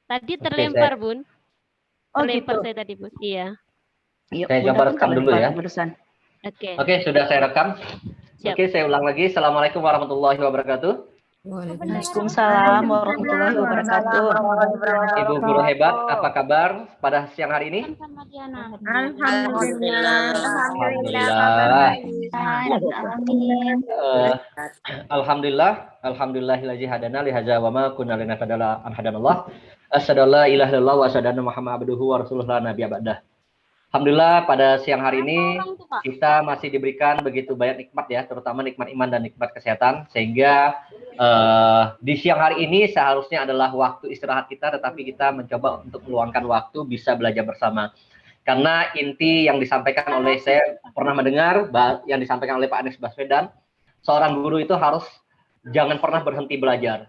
Tadi Oke, terlempar, Bun. Oh Terlempar gitu. saya tadi, Bun. Iya. Yuk, saya Bunda coba pun rekam dulu terlempar ya. barusan. Oke. Oke, sudah saya rekam. Siap. Oke, saya ulang lagi. Assalamualaikum warahmatullahi wabarakatuh. Waalaikumsalam warahmatullahi wabarakatuh. Ibu guru hebat, apa kabar pada siang hari ini? Alhamdulillah. Alhamdulillahilladzi hadana li hadza wa ma kunna linahtadiya an hadanallah. Asyhadu an la ilaha illallah wa asyhadu anna Muhammadan abduhu wa rasuluhu la nabiyya ba'dah. Alhamdulillah pada siang hari ini kita masih diberikan begitu banyak nikmat ya, terutama nikmat iman dan nikmat kesehatan, sehingga di siang hari ini seharusnya adalah waktu istirahat kita, tetapi kita mencoba untuk meluangkan waktu bisa belajar bersama. Karena inti yang disampaikan oleh, saya pernah mendengar yang disampaikan oleh Pak Anies Baswedan, seorang guru itu harus jangan pernah berhenti belajar.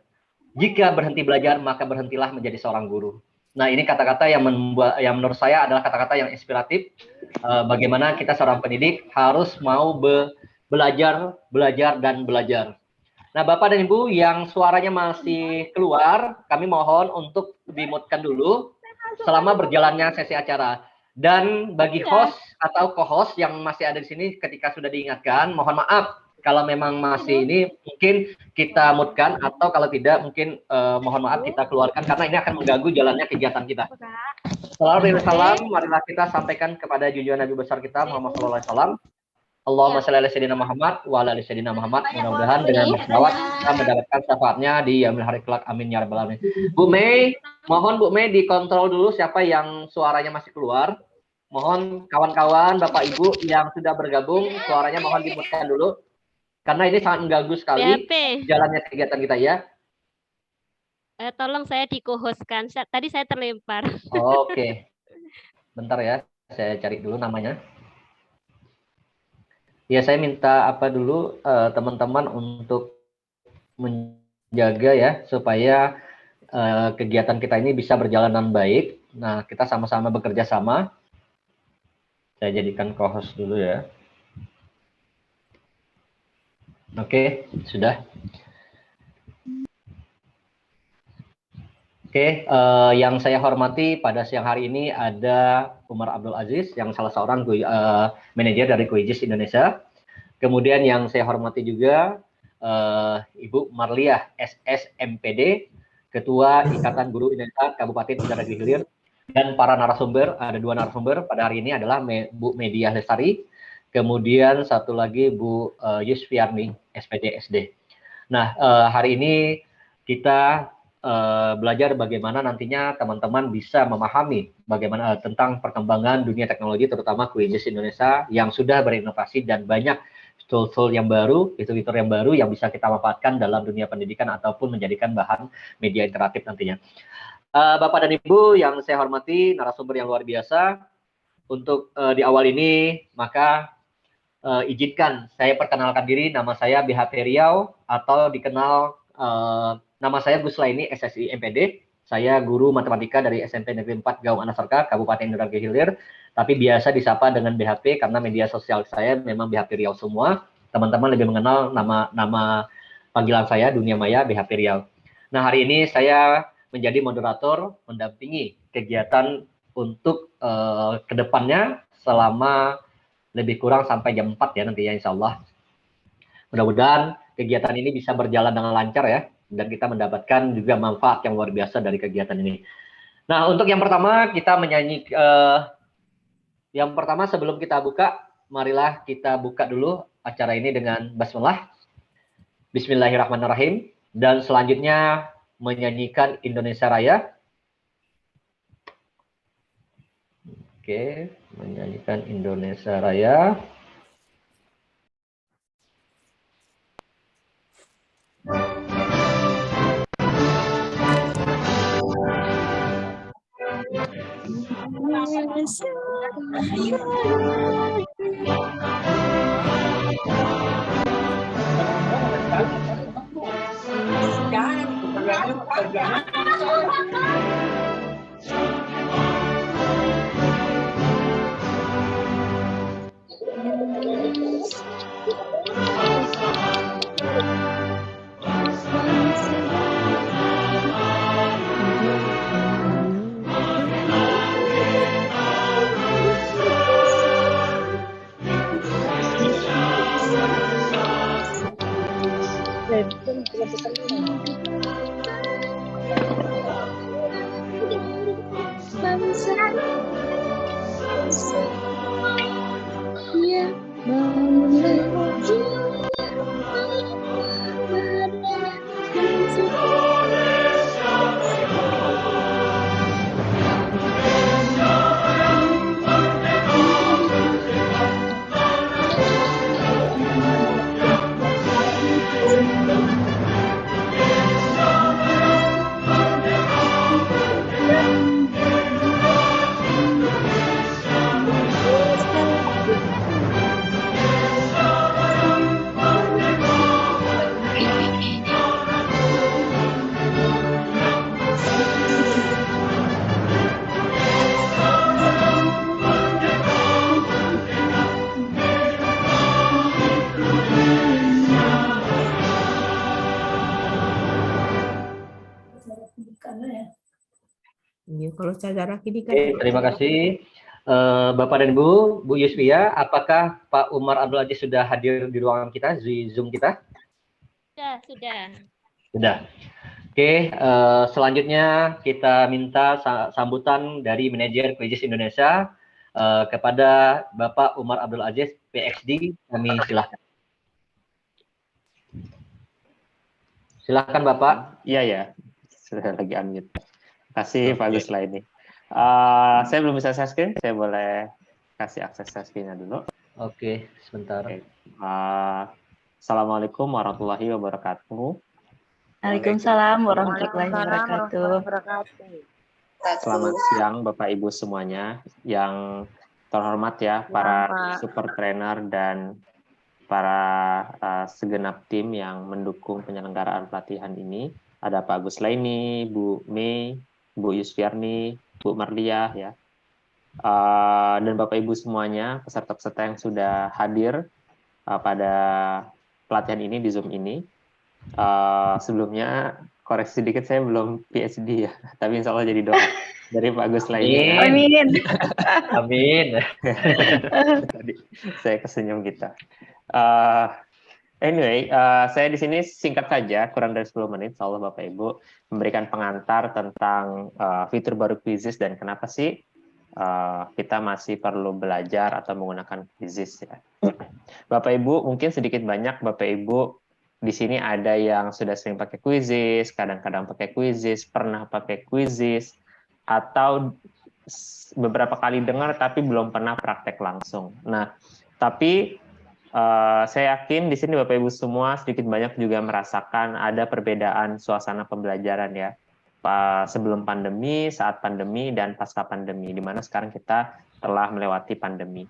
Jika berhenti belajar, maka berhentilah menjadi seorang guru. Nah, ini kata-kata yang menurut saya adalah kata-kata yang inspiratif. Bagaimana kita seorang pendidik harus mau belajar, dan belajar. Nah, Bapak dan Ibu yang suaranya masih keluar, kami mohon untuk dimutkan dulu selama berjalannya sesi acara. Dan bagi host atau co-host yang masih ada di sini, ketika sudah diingatkan, mohon maaf kalau memang masih ini mungkin kita mutkan, atau kalau tidak mungkin mohon maaf kita keluarkan karena ini akan mengganggu jalannya kegiatan kita. Salam, marilah kita sampaikan kepada junjungan Nabi besar kita Muhammad SAW. Allahumma shalli ala sayyidina Muhammad wa ala ali sayyidina Muhammad. Mudah-mudahan dengan berselawat kita mendapatkan syafaatnya di yaumil hari kelak. Amin ya rabbal alamin. Bu Mei, mohon Bu Mei dikontrol dulu siapa yang suaranya masih keluar. Mohon kawan-kawan, Bapak Ibu yang sudah bergabung, suaranya mohon dimutkan dulu. Karena ini sangat mengganggu sekali jalannya kegiatan kita ya. Tolong saya di-co-hostkan. Tadi saya terlempar. Oke. Bentar ya, saya cari dulu namanya. Ya, saya minta apa dulu teman-teman untuk menjaga ya supaya kegiatan kita ini bisa berjalan dengan baik. Nah, kita sama-sama bekerja sama. Saya jadikan co-host dulu ya. Oke, sudah. Oke, yang saya hormati pada siang hari ini ada Umar Abdul Aziz, yang salah seorang manajer dari Kuijis Indonesia. Kemudian yang saya hormati juga Ibu Marliah SSMPD, Ketua Ikatan Guru Indonesia Kabupaten Indra Hilir, dan para narasumber, ada 2 narasumber pada hari ini adalah Bu Media Lestari, kemudian satu lagi Bu Yusfiarni SPD SD. Nah, hari ini kita belajar bagaimana nantinya teman-teman bisa memahami bagaimana tentang perkembangan dunia teknologi, terutama Kuijis Indonesia yang sudah berinovasi dan banyak tool-tool yang baru, fitur-fitur yang baru yang bisa kita manfaatkan dalam dunia pendidikan ataupun menjadikan bahan media interaktif nantinya. Bapak dan Ibu yang saya hormati, narasumber yang luar biasa, untuk di awal ini maka izinkan saya perkenalkan diri. Nama saya BHP Riau atau dikenal nama saya Gus Laini SSI MPD. Saya guru matematika dari SMP Negeri 4 Gaung Anasarka, Kabupaten Indra Hilir. Tapi biasa disapa dengan BHP karena media sosial saya memang BHP Riau semua. Teman-teman lebih mengenal nama panggilan saya dunia maya BHP Riau. Nah, hari ini saya menjadi moderator mendampingi kegiatan untuk kedepannya selama lebih kurang sampai jam 4 ya nantinya insya Allah. Mudah-mudahan kegiatan ini bisa berjalan dengan lancar ya, dan kita mendapatkan juga manfaat yang luar biasa dari kegiatan ini. Nah, untuk yang pertama kita menyanyi, yang pertama sebelum kita buka, marilah kita buka dulu acara ini dengan basmalah. Bismillahirrahmanirrahim. Dan selanjutnya menyanyikan Indonesia Raya. Oke, menyanyikan Indonesia Raya. Iya, kalau secara pendidikan. Oke, terima kasih. Bapak dan Bu, Bu Yusfia, apakah Pak Umar Abdul Aziz sudah hadir di ruangan kita, di Zoom kita? Sudah. Sudah. Oke, selanjutnya kita minta sambutan dari manajer Quizzes Indonesia kepada Bapak Umar Abdul Aziz, PhD. Kami silakan. Silakan Bapak. Iya ya, sudah lagi unmute. Terima kasih Pak Agus ini. Saya belum bisa share screen, saya boleh kasih akses share screen-nya dulu. Oke, sebentar. Oke. Assalamualaikum warahmatullahi wabarakatuh. Waalaikumsalam warahmatullahi wabarakatuh. Selamat siang Bapak Ibu semuanya yang terhormat ya, para super trainer dan para segenap tim yang mendukung penyelenggaraan pelatihan ini. Ada Pak Agus Laini, Bu Mei, Bu Yusfiarni, Bu Marliah ya. Dan Bapak Ibu semuanya, peserta-peserta yang sudah hadir pada pelatihan ini di Zoom ini. Sebelumnya koreksi sedikit, saya belum PhD ya, tapi insya Allah jadi doa dari Pak Agus Laini. Amin. Amin. Tadi saya kesenyum kita. Anyway, saya di sini singkat saja, kurang dari 10 menit, insya Allah Bapak Ibu, memberikan pengantar tentang fitur baru Quizzes dan kenapa sih kita masih perlu belajar atau menggunakan Quizzes ya. Bapak Ibu, mungkin sedikit banyak Bapak Ibu di sini ada yang sudah sering pakai Quizzes, kadang-kadang pakai Quizzes, pernah pakai Quizzes, atau beberapa kali dengar tapi belum pernah praktek langsung. Nah, tapi saya yakin di sini Bapak Ibu semua sedikit banyak juga merasakan ada perbedaan suasana pembelajaran ya. Sebelum pandemi, saat pandemi, dan pasca pandemi, di mana sekarang kita telah melewati pandemi.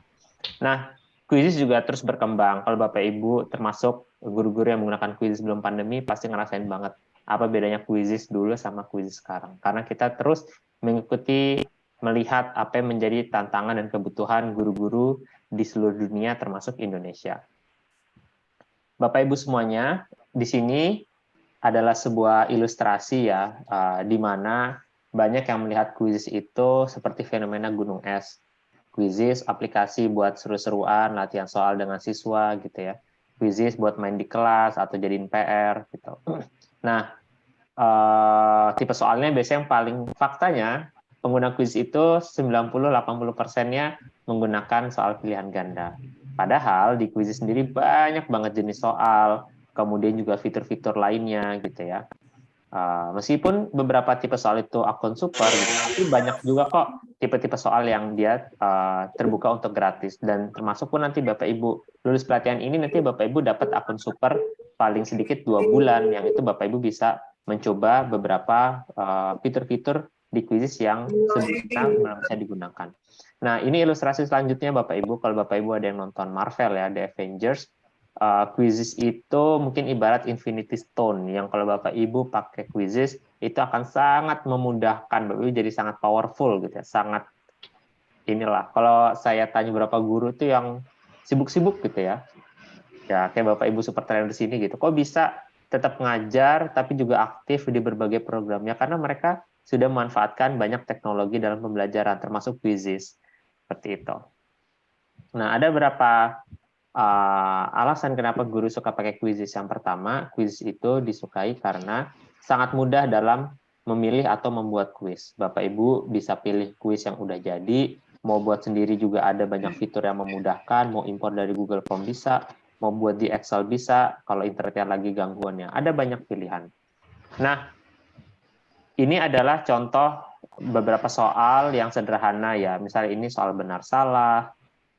Nah, Quizzes juga terus berkembang. Kalau Bapak Ibu termasuk guru-guru yang menggunakan Quizzes sebelum pandemi pasti ngerasain banget apa bedanya Quizzes dulu sama Quizzes sekarang. Karena kita terus mengikuti, melihat apa yang menjadi tantangan dan kebutuhan guru-guru di seluruh dunia termasuk Indonesia. Bapak Ibu semuanya, di sini adalah sebuah ilustrasi ya, di mana banyak yang melihat Quizzes itu seperti fenomena gunung es. Quizzes aplikasi buat seru-seruan, latihan soal dengan siswa gitu ya. Quizzes buat main di kelas atau jadiin PR gitu. Nah, tipe soalnya biasanya yang paling faktanya pengguna quiz itu 90-80%-nya menggunakan soal pilihan ganda. Padahal di quiz sendiri banyak banget jenis soal, kemudian juga fitur-fitur lainnya gitu ya. Meskipun beberapa tipe soal itu akun super, gitu, tapi banyak juga kok tipe-tipe soal yang dia terbuka untuk gratis. Dan termasuk pun nanti Bapak Ibu lulus pelatihan ini, nanti Bapak Ibu dapat akun super paling sedikit 2 bulan, yang itu Bapak Ibu bisa mencoba beberapa fitur-fitur di Quizzes yang sebelumnya bisa digunakan. Nah, ini ilustrasi selanjutnya Bapak Ibu. Kalau Bapak Ibu ada yang nonton Marvel ya, The Avengers, Quizzes itu mungkin ibarat Infinity Stone, yang kalau Bapak Ibu pakai Quizzes, itu akan sangat memudahkan Bapak Ibu jadi sangat powerful gitu ya, sangat inilah. Kalau saya tanya beberapa guru tuh yang sibuk-sibuk gitu ya, ya kayak Bapak Ibu super trainer di sini gitu, kok bisa tetap ngajar tapi juga aktif di berbagai programnya, karena mereka sudah memanfaatkan banyak teknologi dalam pembelajaran, termasuk Quizzes. Seperti itu. Nah, ada beberapa alasan kenapa guru suka pakai quizzes. Yang pertama, quiz itu disukai karena sangat mudah dalam memilih atau membuat quiz. Bapak Ibu bisa pilih quiz yang udah jadi, mau buat sendiri juga ada banyak fitur yang memudahkan, mau import dari Google Form bisa, mau buat di Excel bisa, kalau internetnya lagi gangguannya. Ada banyak pilihan. Nah, ini adalah contoh beberapa soal yang sederhana ya. Misalnya ini soal benar salah,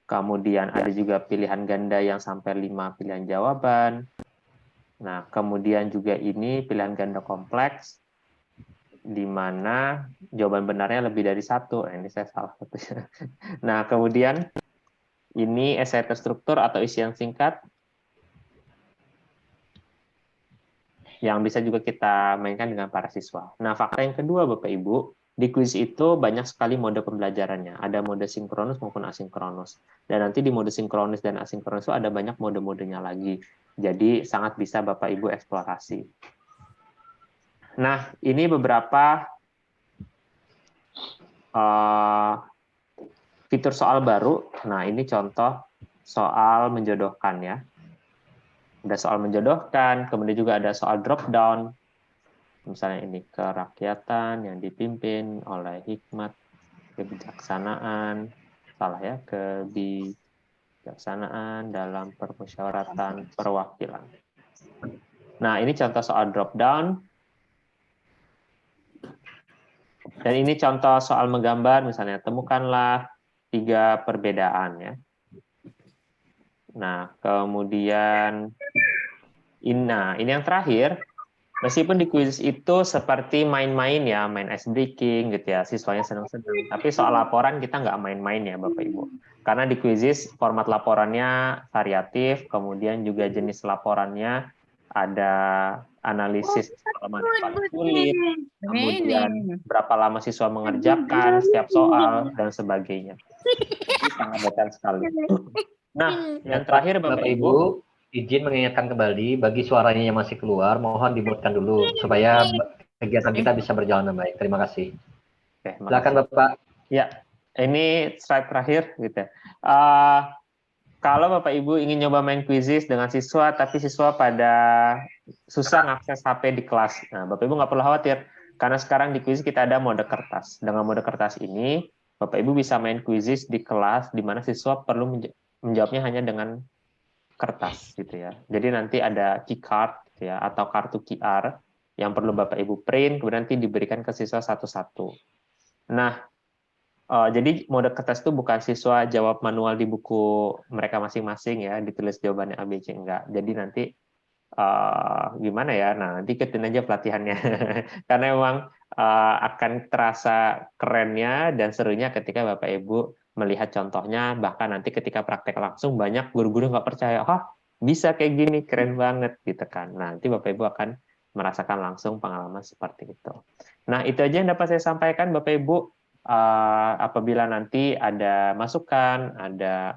kemudian ada juga pilihan ganda yang sampai 5 pilihan jawaban. Nah, kemudian juga ini pilihan ganda kompleks, di mana jawaban benarnya lebih dari 1. Nah, ini saya salah satunya. Nah, kemudian ini esai terstruktur atau isian singkat, yang bisa juga kita mainkan dengan para siswa. Nah, fakta yang kedua, Bapak Ibu, di kuis itu banyak sekali mode pembelajarannya. Ada mode sinkronus maupun asinkronus. Dan nanti di mode sinkronus dan asinkronus itu ada banyak mode-modenya lagi. Jadi sangat bisa Bapak Ibu eksplorasi. Nah, ini beberapa fitur soal baru. Nah, ini contoh soal menjodohkan ya. Ada soal menjodohkan, kemudian juga ada soal drop down. Misalnya ini kerakyatan yang dipimpin oleh hikmat, kebijaksanaan, salah ya, kebijaksanaan dalam permusyawaratan perwakilan. Nah, ini contoh soal drop down. Dan ini contoh soal menggambar, misalnya temukanlah 3 perbedaan ya. Nah, kemudian ini yang terakhir. Meskipun di kuis itu seperti main-main ya, main ice breaking gitu ya, siswanya senang-senang. Tapi soal laporan kita nggak main-main ya Bapak Ibu. Karena di quizzes format laporannya variatif, kemudian juga jenis laporannya ada analisis pengalaman yang paling sulit, kemudian berapa lama siswa mengerjakan setiap soal, dan sebagainya. Ini sangat detail sekali. Nah, yang terakhir Bapak Ibu, izin mengingatkan kembali bagi suaranya yang masih keluar, mohon dimutkan dulu supaya kegiatan kita bisa berjalan dengan baik. Terima kasih. Oke, silakan Bapak. Ya, ini slide terakhir gitu. Kalau Bapak Ibu ingin nyoba main quizzes dengan siswa, tapi siswa pada susah mengakses HP di kelas, nah Bapak Ibu nggak perlu khawatir, karena sekarang di quiz kita ada mode kertas. Dengan mode kertas ini, Bapak Ibu bisa main quizzes di kelas, di mana siswa perlu menjawabnya hanya dengan kertas gitu ya. Jadi nanti ada key card gitu ya, atau kartu QR yang perlu Bapak Ibu print, kemudian nanti diberikan ke siswa satu-satu. Nah, jadi mode kertas itu bukan siswa jawab manual di buku mereka masing-masing ya, ditulis jawabannya ABC, enggak. Jadi nanti gimana ya? Nah, nanti ikutin aja pelatihannya. Karena memang akan terasa kerennya dan serunya ketika Bapak Ibu melihat contohnya, bahkan nanti ketika praktek langsung banyak guru-guru nggak percaya, bisa kayak gini, keren banget gitu kan. Nah, nanti Bapak Ibu akan merasakan langsung pengalaman seperti itu. Nah, itu aja yang dapat saya sampaikan Bapak Ibu. Apabila nanti ada masukan, ada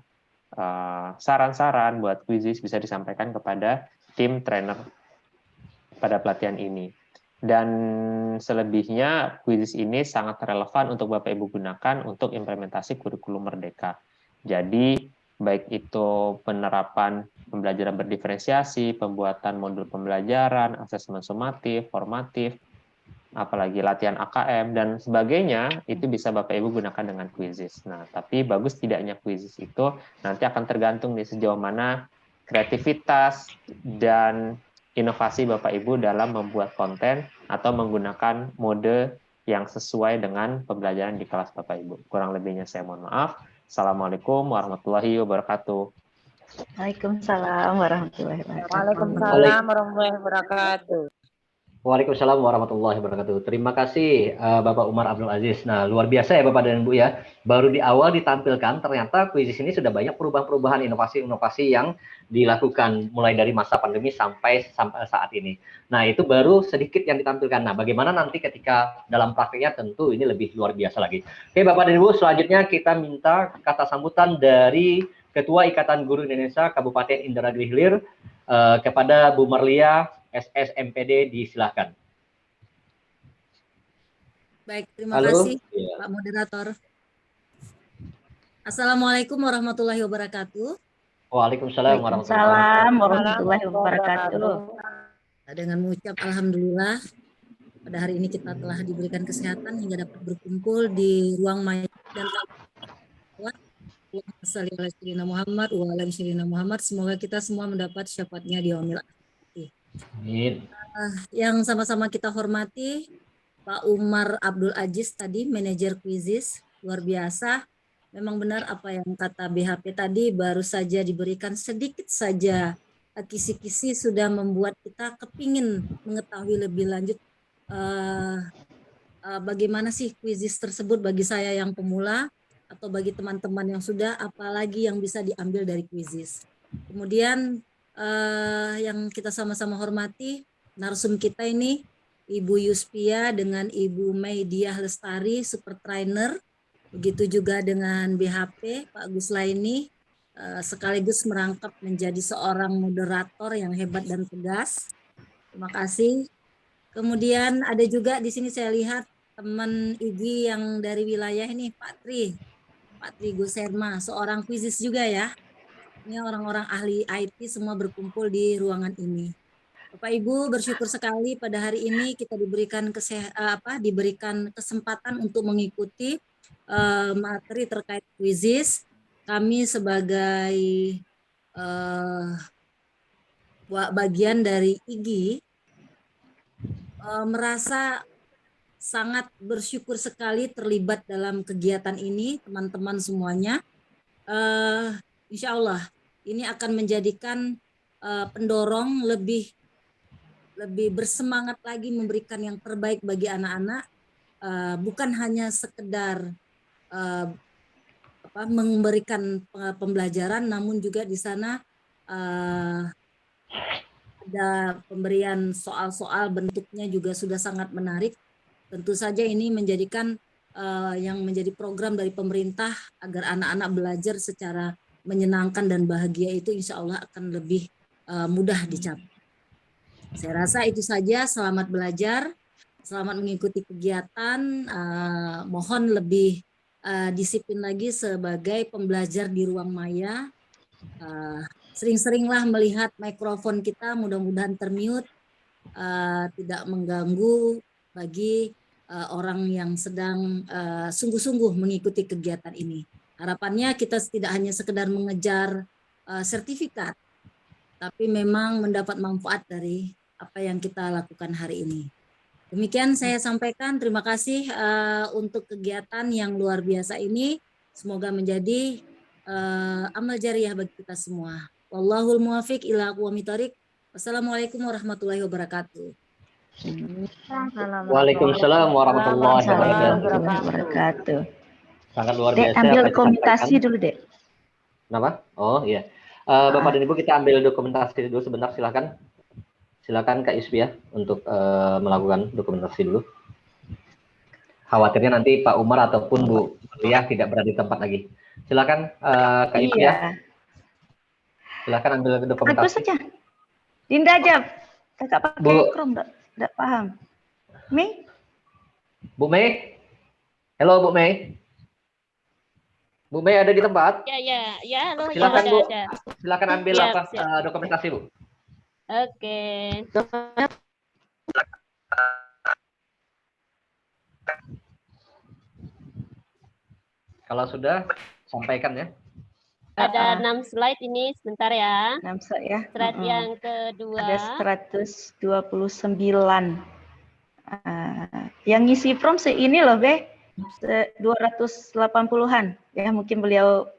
saran-saran buat quizzes, bisa disampaikan kepada tim trainer pada pelatihan ini. Dan selebihnya quizzes ini sangat relevan untuk Bapak Ibu gunakan untuk implementasi kurikulum Merdeka. Jadi baik itu penerapan pembelajaran berdiferensiasi, pembuatan modul pembelajaran, asesmen sumatif, formatif, apalagi latihan AKM dan sebagainya, itu bisa Bapak Ibu gunakan dengan quizzes. Nah, tapi bagus tidaknya quizzes itu nanti akan tergantung di sejauh mana kreativitas dan inovasi Bapak Ibu dalam membuat konten atau menggunakan mode yang sesuai dengan pembelajaran di kelas Bapak Ibu. Kurang lebihnya saya mohon maaf. Assalamualaikum warahmatullahi wabarakatuh. Waalaikumsalam warahmatullahi wabarakatuh. Waalaikumsalam warahmatullahi wabarakatuh. Waalaikumsalam warahmatullahi wabarakatuh. Terima kasih Bapak Umar Abdul Aziz. Nah, luar biasa ya Bapak dan Ibu ya. Baru di awal ditampilkan ternyata quizzes ini sudah banyak perubahan-perubahan, inovasi-inovasi yang dilakukan mulai dari masa pandemi sampai saat ini. Nah, itu baru sedikit yang ditampilkan. Nah, bagaimana nanti ketika dalam praktiknya tentu ini lebih luar biasa lagi. Oke Bapak dan Ibu, selanjutnya kita minta kata sambutan dari Ketua Ikatan Guru Indonesia Kabupaten Indragiri Hilir kepada Bu Marlia SSMPD, disilakan. Baik, terima kasih Pak Moderator. Assalamualaikum warahmatullahi wabarakatuh. Waalaikumsalam warahmatullahi wabarakatuh. Waalaikumsalam warahmatullahi wabarakatuh. Dengan mengucap Alhamdulillah, pada hari ini kita telah diberikan kesehatan hingga dapat berkumpul di ruang maya dan Muhammad wa ala sayyidina Muhammad. Semoga kita semua mendapat syafaatnya di yaumil akhir. Amin. Yang sama-sama kita hormati Pak Umar Abdul Aziz tadi, manajer Quizizz, luar biasa. Memang benar apa yang kata BHP tadi, baru saja diberikan sedikit saja kisi-kisi sudah membuat kita kepingin mengetahui lebih lanjut bagaimana sih Quizizz tersebut bagi saya yang pemula atau bagi teman-teman yang sudah, apalagi yang bisa diambil dari Quizizz. Kemudian yang kita sama-sama hormati, narsum kita ini Ibu Yuspia dengan Ibu Maidiah Lestari, super trainer. Begitu juga dengan BHP, Pak Gus Laini, sekaligus merangkap menjadi seorang moderator yang hebat dan tegas. Terima kasih. Kemudian ada juga di sini saya lihat teman Igi yang dari wilayah ini, Pak Tri Guserma, seorang Quizizz juga ya. Ini orang-orang ahli IT semua berkumpul di ruangan ini. Bapak Ibu, bersyukur sekali pada hari ini kita diberikan kesempatan untuk mengikuti materi terkait Quizizz. Kami sebagai bagian dari IGI merasa sangat bersyukur sekali terlibat dalam kegiatan ini, teman-teman semuanya. Insya Allah ini akan menjadikan pendorong lebih bersemangat lagi memberikan yang terbaik bagi anak-anak, bukan hanya sekedar memberikan pembelajaran, namun juga di sana ada pemberian soal-soal, bentuknya juga sudah sangat menarik. Tentu saja ini menjadikan yang menjadi program dari pemerintah agar anak-anak belajar secara menyenangkan dan bahagia itu insya Allah akan lebih mudah dicapai. Saya rasa itu saja. Selamat belajar, selamat mengikuti kegiatan. Mohon lebih disiplin lagi sebagai pembelajar di ruang maya. Sering-seringlah melihat mikrofon kita, mudah-mudahan termute, tidak mengganggu bagi orang yang sedang sungguh-sungguh mengikuti kegiatan ini. Harapannya kita tidak hanya sekedar mengejar sertifikat, tapi memang mendapat manfaat dari apa yang kita lakukan hari ini. Demikian saya sampaikan. Terima kasih untuk kegiatan yang luar biasa ini. Semoga menjadi amal jariah bagi kita semua. Wallahul muwafiq ila aqwamit thoriq. Wassalamualaikum warahmatullahi wabarakatuh. Waalaikumsalam warahmatullahi wabarakatuh. Sangat luar Dek, biasa. ambil dokumentasi dulu, Dek. Kenapa? Oh iya. Bapak dan Ibu, kita ambil dokumentasi dulu sebentar, silakan. Silakan Kak Isbi ya untuk melakukan dokumentasi dulu. Khawatirnya nanti Pak Umar ataupun Bu Lia tidak berada di tempat lagi. Silakan Kak Isbi ya. Silakan ambil dokumentasi. Aku saja. Dinda aja. Kakak pakai Chrome, enggak paham. Mei? Bu Mei? Halo Bu Mei. Bu Mei ada di tempat? Ya, halo. Silakan ya, Bu. ada. Silakan ambil dokumentasi Bu. Oke. Kalau sudah, sampaikan ya. Ada 6 slide ini, sebentar ya. 6 slide ya. Slide yang kedua. Ada 129. Yang ngisi form ini loh, Be. 280-an. Ya, mungkin beliau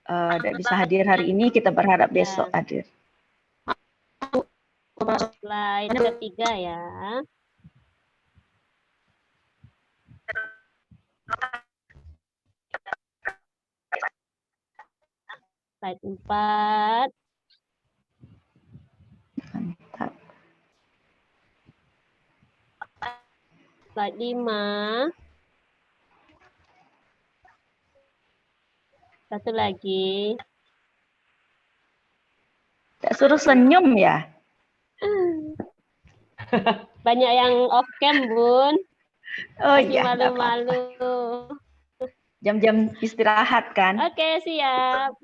tidak bisa hadir hari ini, kita berharap besok hadir. Slide ketiga ya. Slide 4. Mantap. Slide 5. Satu lagi. Tak suruh senyum ya? Banyak yang off cam, Bun. Oh iya. Malu-malu. Jam-jam istirahat kan? Oke, siap.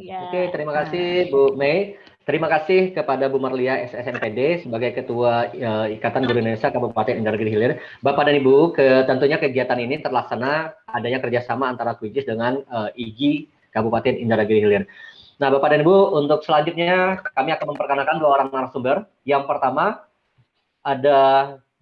Ya. Oke, terima kasih Bu Mei. Terima kasih kepada Bu Marlia SSNPD sebagai Ketua Ikatan Guru Indonesia Kabupaten Indragiri Hilir. Bapak dan Ibu, tentunya kegiatan ini terlaksana adanya kerjasama antara Kuijis dengan IGI Kabupaten Indragiri Hilir. Nah, Bapak dan Ibu, untuk selanjutnya kami akan memperkenalkan 2 orang narasumber. Yang pertama ada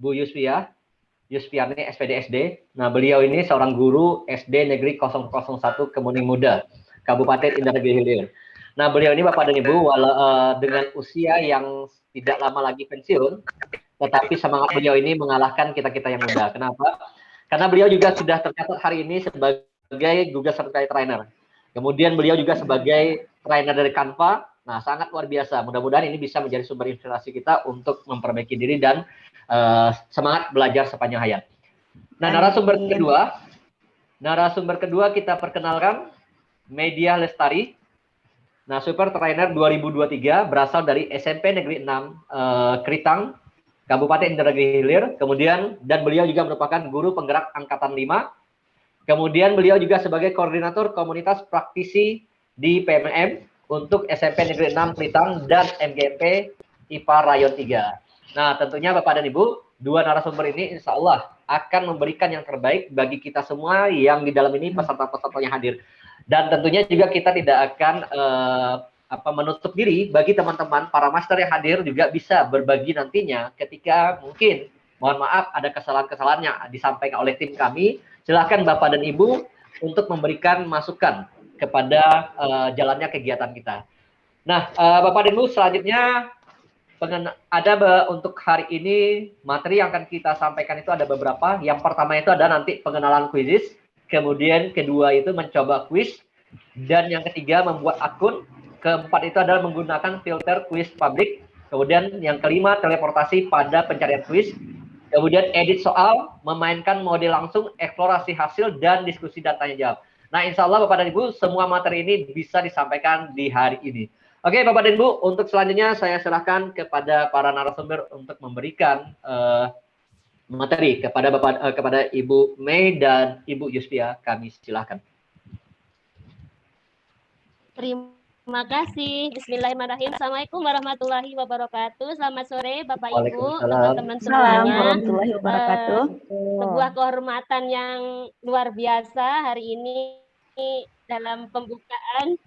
Bu Yusfiarni SPD SD. Nah, beliau ini seorang guru SD Negeri 001 Kemuning Muda, Kabupaten Indragiri Hilir. Nah, beliau ini Bapak dan Ibu dengan usia yang tidak lama lagi pensiun, tetapi semangat beliau ini mengalahkan kita-kita yang muda. Kenapa? Karena beliau juga sudah tercatat hari ini sebagai Google Certified Trainer. Kemudian beliau juga sebagai trainer dari Canva. Nah, sangat luar biasa. Mudah-mudahan ini bisa menjadi sumber inspirasi kita untuk memperbaiki diri dan semangat belajar sepanjang hayat. Nah, narasumber kedua kita perkenalkan Media Lestari. Nah, Super Trainer 2023 berasal dari SMP Negeri 6 Kritang, Kabupaten Indragiri Hilir. Kemudian dan beliau juga merupakan guru penggerak angkatan 5. Kemudian beliau juga sebagai koordinator komunitas praktisi di PMM untuk SMP Negeri 6 Kritang dan MGP IPA Rayon 3. Nah, tentunya Bapak dan Ibu, 2 narasumber ini insya Allah akan memberikan yang terbaik bagi kita semua yang di dalam ini peserta-peserta yang hadir. Dan tentunya juga kita tidak akan menutup diri bagi teman-teman para master yang hadir juga bisa berbagi nantinya ketika mungkin mohon maaf ada kesalahan-kesalahan yang disampaikan oleh tim kami. Silakan Bapak dan Ibu untuk memberikan masukan kepada jalannya kegiatan kita. Nah, Bapak dan Ibu, selanjutnya untuk hari ini materi yang akan kita sampaikan itu ada beberapa. Yang pertama itu ada nanti pengenalan kuisis. Kemudian kedua itu mencoba kuis, dan yang ketiga membuat akun, keempat itu adalah menggunakan filter kuis publik, kemudian yang kelima teleportasi pada pencarian kuis, kemudian edit soal, memainkan mode langsung, eksplorasi hasil, dan diskusi dan tanya jawab. Nah, insya Allah Bapak dan Ibu semua materi ini bisa disampaikan di hari ini. Oke Bapak dan Ibu, untuk selanjutnya saya serahkan kepada para narasumber untuk memberikan materi kepada Ibu Mei dan Ibu Yusfia. Kami silakan. Terima kasih. Bismillahirrahmanirrahim. Assalamualaikum warahmatullahi wabarakatuh. Selamat sore Bapak Ibu, teman-teman semuanya. Warahmatullahi wabarakatuh. Sebuah kehormatan yang luar biasa hari ini dalam pembukaan.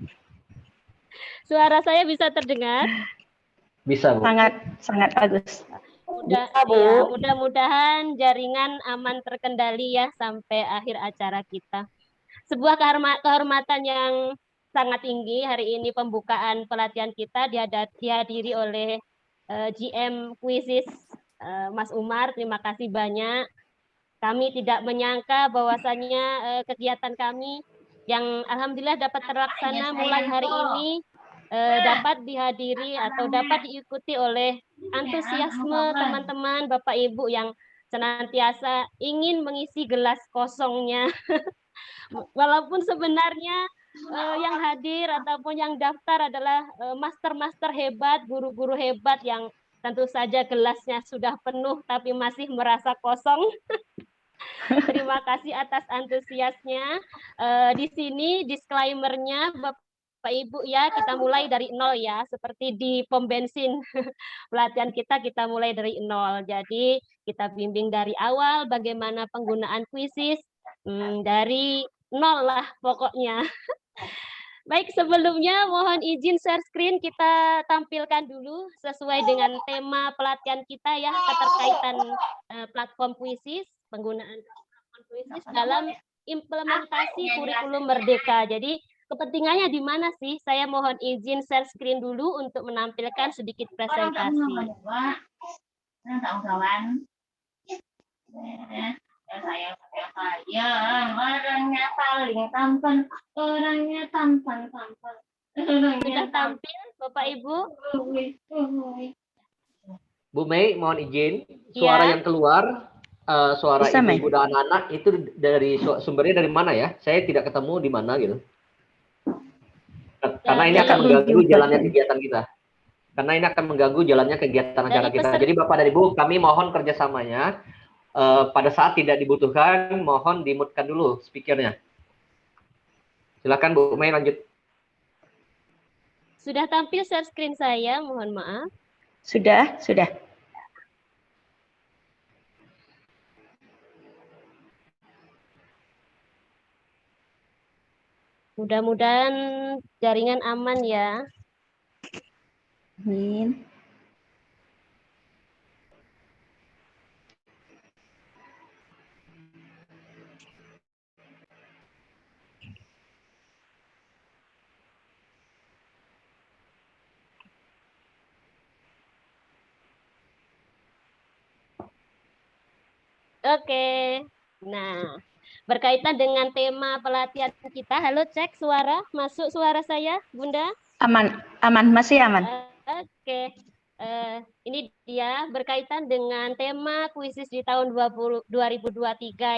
Suara saya bisa terdengar? Bisa, Bu. Sangat bagus. Mudah-mudahan jaringan aman terkendali ya sampai akhir acara kita. Sebuah kehormatan yang sangat tinggi hari ini pembukaan pelatihan kita dihadiri oleh GM Kuisis Mas Umar. Terima kasih banyak. Kami tidak menyangka bahwasannya kegiatan kami yang alhamdulillah dapat terlaksana mulai hari ini dapat dihadiri atau dapat diikuti oleh antusiasme teman-teman Bapak Ibu yang senantiasa ingin mengisi gelas kosongnya. Walaupun sebenarnya yang hadir ataupun yang daftar adalah master-master hebat, guru-guru hebat yang tentu saja gelasnya sudah penuh tapi masih merasa kosong. Terima kasih atas antusiasnya. Di sini disclaimer-nya Bapak Ibu ya, kita mulai dari nol ya, seperti di pom bensin. Pelatihan kita mulai dari nol. Jadi kita bimbing dari awal bagaimana penggunaan kuisis, dari nol lah pokoknya. Baik, sebelumnya mohon izin share screen, kita tampilkan dulu sesuai dengan tema pelatihan kita ya, keterkaitan platform kuisis, penggunaan platform kuisis dalam implementasi kurikulum Merdeka. Jadi kepentingannya di mana sih? Saya mohon izin share screen dulu untuk menampilkan sedikit presentasi. Saya orangnya paling tampan. Sudah tampil Bapak Ibu? Bu Mei, mohon izin, suara yang keluar, suara ibu dan anak-anak itu dari sumbernya dari mana ya? Saya tidak ketemu di mana gitu. Karena ini akan mengganggu jalannya kegiatan kita. Karena ini akan mengganggu jalannya kegiatan acara kita. Jadi Bapak dan Ibu, kami mohon kerjasamanya. Pada saat tidak dibutuhkan, mohon dimutkan dulu speakernya. Silakan Bu Mei lanjut. Sudah tampil share screen saya, mohon maaf. Sudah, sudah. Mudah-mudahan jaringan aman ya. Amin. Oke. Nah, berkaitan dengan tema pelatihan kita, halo cek suara, masuk suara saya, Bunda? Aman, aman, masih aman. Oke. Ini dia berkaitan dengan tema kuisis di tahun 2023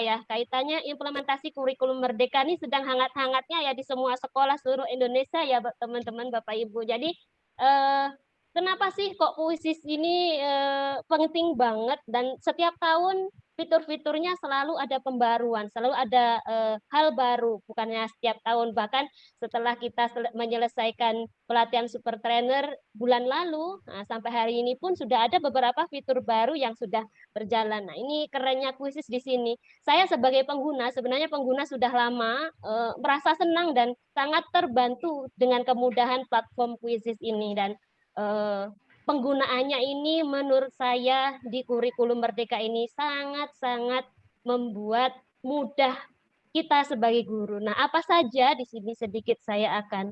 ya. Kaitannya implementasi kurikulum merdeka ini sedang hangat-hangatnya ya di semua sekolah seluruh Indonesia ya teman-teman Bapak Ibu. Jadi kenapa sih kok kuisis ini penting banget dan setiap tahun fitur-fiturnya selalu ada pembaruan, selalu ada hal baru, bukannya setiap tahun. Bahkan setelah kita menyelesaikan pelatihan super trainer bulan lalu, nah, sampai hari ini pun sudah ada beberapa fitur baru yang sudah berjalan. Nah, ini kerennya kuisis di sini. Saya sebagai pengguna, sebenarnya pengguna sudah lama merasa senang dan sangat terbantu dengan kemudahan platform kuisis ini dan penggunaannya ini menurut saya di kurikulum merdeka ini sangat-sangat membuat mudah kita sebagai guru. Nah, apa saja di sini sedikit saya akan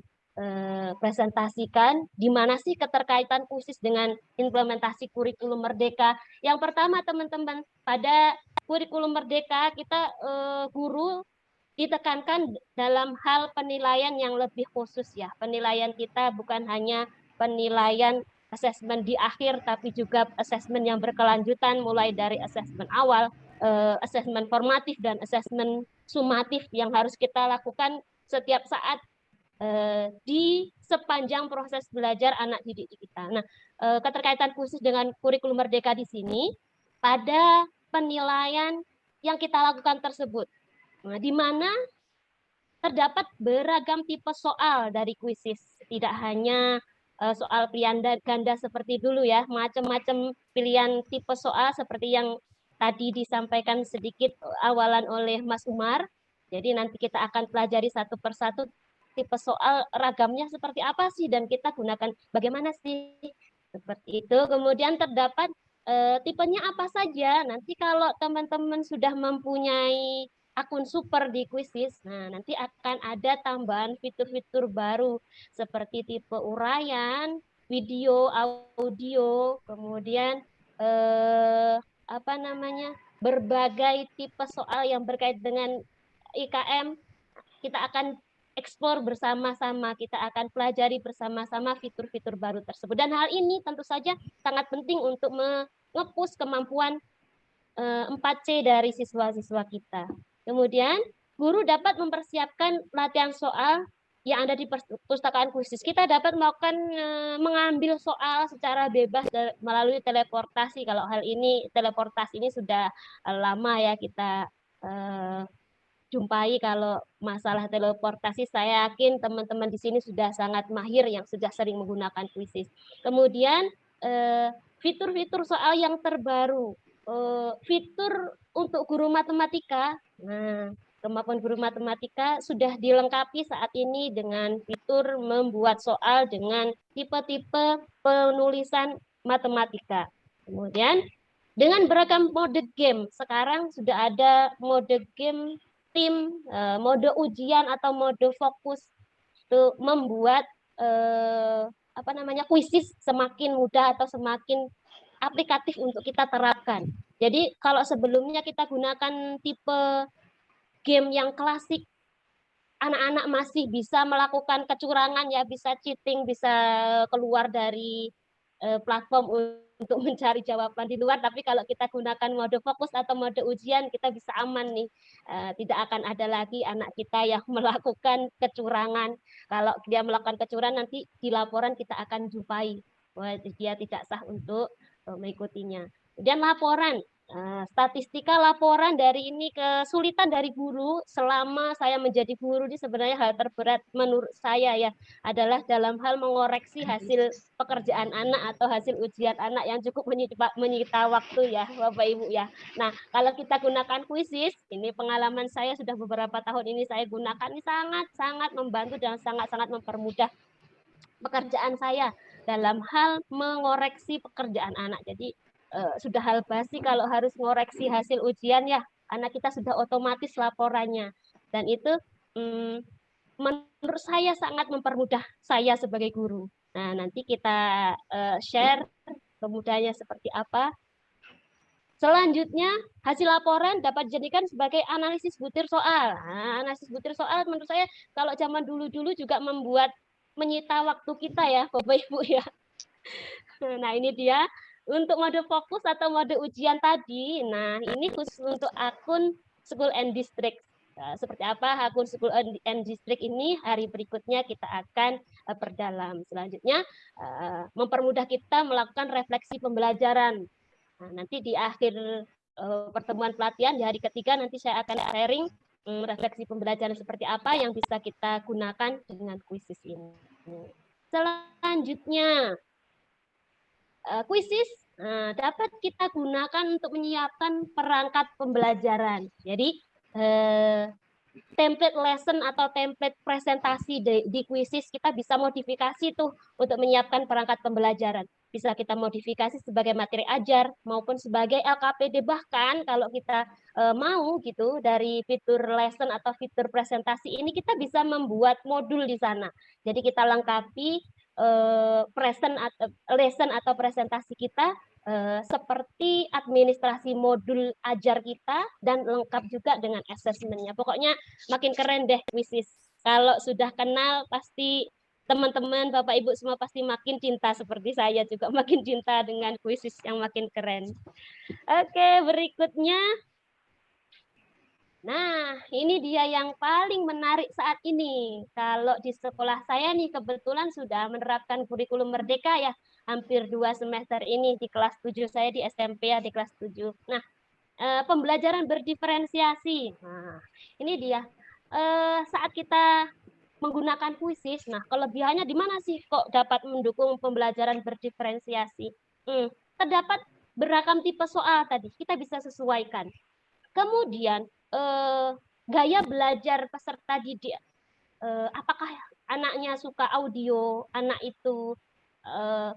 presentasikan di mana sih keterkaitan khusus dengan implementasi kurikulum merdeka. Yang pertama teman-teman, pada kurikulum merdeka kita guru ditekankan dalam hal penilaian yang lebih khusus ya. Penilaian kita bukan hanya penilaian asesmen di akhir, tapi juga asesmen yang berkelanjutan mulai dari asesmen awal, asesmen formatif, dan asesmen sumatif yang harus kita lakukan setiap saat di sepanjang proses belajar anak didik kita. Nah, keterkaitan khusus dengan kurikulum merdeka di sini, pada penilaian yang kita lakukan tersebut, nah, di mana terdapat beragam tipe soal dari kuisis, tidak hanya soal pilihan ganda seperti dulu ya, macam-macam pilihan tipe soal seperti yang tadi disampaikan sedikit awalan oleh Mas Umar. Jadi nanti kita akan pelajari satu persatu tipe soal ragamnya seperti apa sih dan kita gunakan bagaimana sih seperti itu. Kemudian terdapat tipenya apa saja. Nanti kalau teman-teman sudah mempunyai akun super di Quizizz, nah nanti akan ada tambahan fitur-fitur baru seperti tipe uraian, video, audio, kemudian apa namanya, berbagai tipe soal yang berkait dengan IKM. Kita akan eksplor bersama-sama, kita akan pelajari bersama-sama fitur-fitur baru tersebut. Dan hal ini tentu saja sangat penting untuk nge-push kemampuan 4C dari siswa-siswa kita. Kemudian, guru dapat mempersiapkan latihan soal yang ada di perpustakaan khusus. Kita dapat melakukan mengambil soal secara bebas melalui teleportasi. Kalau hal ini, teleportasi ini sudah lama ya kita jumpai. Kalau masalah teleportasi, saya yakin teman-teman di sini sudah sangat mahir yang sudah sering menggunakan kuisis. Kemudian, fitur-fitur soal yang terbaru. Fitur untuk guru matematika, nah kemampuan guru matematika sudah dilengkapi saat ini dengan fitur membuat soal dengan tipe-tipe penulisan matematika. Kemudian dengan beragam mode game, sekarang sudah ada mode game tim, mode ujian atau mode fokus untuk membuat apa namanya, kuisis semakin mudah atau semakin aplikatif untuk kita terapkan. Jadi kalau sebelumnya kita gunakan tipe game yang klasik, anak-anak masih bisa melakukan kecurangan ya, bisa cheating, bisa keluar dari platform untuk mencari jawaban di luar. Tapi kalau kita gunakan mode fokus atau mode ujian, kita bisa aman nih. Tidak akan ada lagi anak kita yang melakukan kecurangan. Kalau dia melakukan kecurangan, nanti di laporan kita akan jumpai bahwa dia tidak sah untuk mengikutinya. Kemudian laporan. Statistika laporan dari ini kesulitan dari guru selama saya menjadi guru ini sebenarnya hal terberat menurut saya ya adalah dalam hal mengoreksi hasil pekerjaan anak atau hasil ujian anak yang cukup menyita waktu ya Bapak Ibu ya. Nah, kalau kita gunakan Quizizz, ini pengalaman saya sudah beberapa tahun ini saya gunakan, ini sangat-sangat membantu dan sangat-sangat mempermudah pekerjaan saya dalam hal mengoreksi pekerjaan anak. Jadi sudah hal basi kalau harus mengoreksi hasil ujian ya, anak kita sudah otomatis laporannya. Dan itu menurut saya sangat mempermudah saya sebagai guru. Nah, nanti kita share kemudahannya seperti apa. Selanjutnya, hasil laporan dapat dijadikan sebagai analisis butir soal. Nah, analisis butir soal menurut saya kalau zaman dulu-dulu juga menyita waktu kita ya, Bapak Ibu ya. Nah, ini dia untuk mode fokus atau mode ujian tadi. Nah, ini khusus untuk akun School and District. Nah, seperti apa akun School and District ini hari berikutnya kita akan perdalam. Selanjutnya, mempermudah kita melakukan refleksi pembelajaran. Nah, nanti di akhir pertemuan pelatihan di hari ketiga nanti saya akan sharing refleksi pembelajaran seperti apa yang bisa kita gunakan dengan Quizizz ini. Selanjutnya, Quizizz dapat kita gunakan untuk menyiapkan perangkat pembelajaran. Jadi template lesson atau template presentasi di Quizizz kita bisa modifikasi tuh untuk menyiapkan perangkat pembelajaran. Bisa kita modifikasi sebagai materi ajar maupun sebagai LKPD, bahkan kalau kita mau gitu dari fitur lesson atau fitur presentasi ini kita bisa membuat modul di sana. Jadi kita lengkapi lesson atau presentasi kita seperti administrasi modul ajar kita dan lengkap juga dengan assessment-nya. Pokoknya makin keren deh Quizizz. Kalau sudah kenal pasti teman-teman, Bapak Ibu semua pasti makin cinta seperti saya juga makin cinta dengan Quizizz yang makin keren. Oke, berikutnya. Nah, ini dia yang paling menarik saat ini. Kalau di sekolah saya nih kebetulan sudah menerapkan kurikulum merdeka ya, hampir 2 semester ini di kelas 7 saya di SMP ya, di kelas 7. Nah, pembelajaran berdiferensiasi. Nah, ini dia. Saat kita menggunakan Quizizz, nah kelebihannya di mana sih kok dapat mendukung pembelajaran berdiferensiasi? Terdapat beragam tipe soal tadi, kita bisa sesuaikan. Kemudian gaya belajar peserta didik, apakah anaknya suka audio, anak itu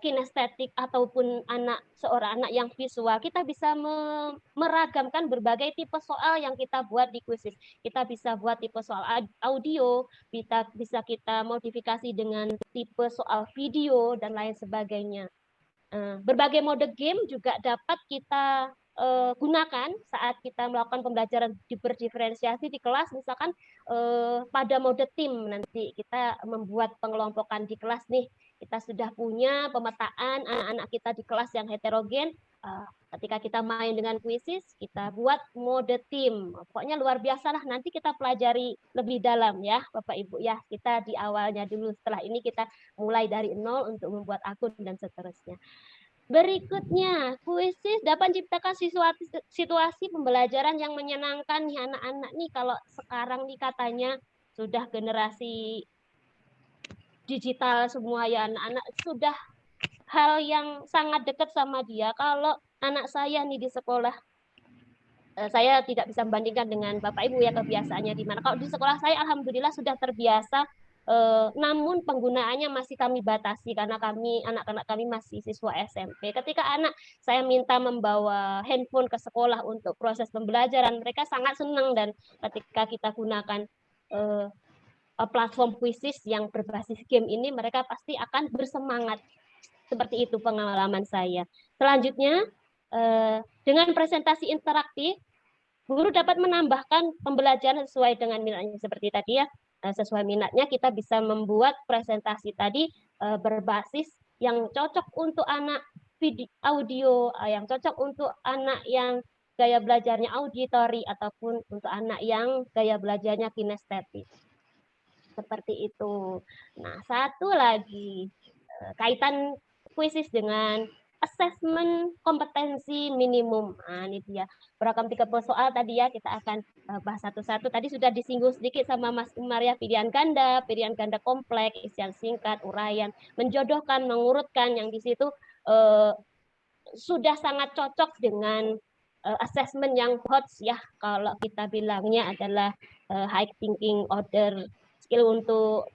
kinestetik ataupun seorang anak yang visual, kita bisa meragamkan berbagai tipe soal yang kita buat di Quizizz. Kita bisa buat tipe soal audio, bisa kita modifikasi dengan tipe soal video dan lain sebagainya. Berbagai mode game juga dapat kita gunakan saat kita melakukan pembelajaran berdiferensiasi di kelas, misalkan pada mode tim nanti kita membuat pengelompokan di kelas nih, kita sudah punya pemetaan anak-anak kita di kelas yang heterogen. Ketika kita main dengan Quizizz, kita buat mode tim. Pokoknya luar biasa lah, nanti kita pelajari lebih dalam ya Bapak Ibu ya. Kita di awalnya dulu, setelah ini kita mulai dari nol untuk membuat akun dan seterusnya. Berikutnya, Quizizz dapat menciptakan situasi pembelajaran yang menyenangkan nih anak-anak nih. Kalau sekarang nih katanya sudah generasi digital semua ya anak-anak, sudah hal yang sangat dekat sama dia. Kalau anak saya nih di sekolah, saya tidak bisa membandingkan dengan Bapak Ibu ya kebiasaannya di mana. Kalau di sekolah saya alhamdulillah sudah terbiasa, namun penggunaannya masih kami batasi karena anak-anak kami masih siswa SMP. Ketika anak saya minta membawa handphone ke sekolah untuk proses pembelajaran, mereka sangat senang, dan ketika kita gunakan platform Quizizz yang berbasis game ini, mereka pasti akan bersemangat. Seperti itu pengalaman saya. Selanjutnya, dengan presentasi interaktif, guru dapat menambahkan pembelajaran sesuai dengan minatnya seperti tadi ya. Sesuai minatnya kita bisa membuat presentasi tadi berbasis yang cocok untuk anak audio, yang cocok untuk anak yang gaya belajarnya auditory ataupun untuk anak yang gaya belajarnya kinestetik. Seperti itu. Nah, satu lagi kaitan Quizizz dengan assessment kompetensi minimum. Nah, ini dia. Beragam 30 soal tadi ya, kita akan bahas satu-satu. Tadi sudah disinggung sedikit sama Mas Umar ya, pilihan ganda kompleks, isian singkat, uraian, menjodohkan, mengurutkan, yang di situ sudah sangat cocok dengan assessment yang HOTS ya, kalau kita bilangnya adalah high thinking order skill. Untuk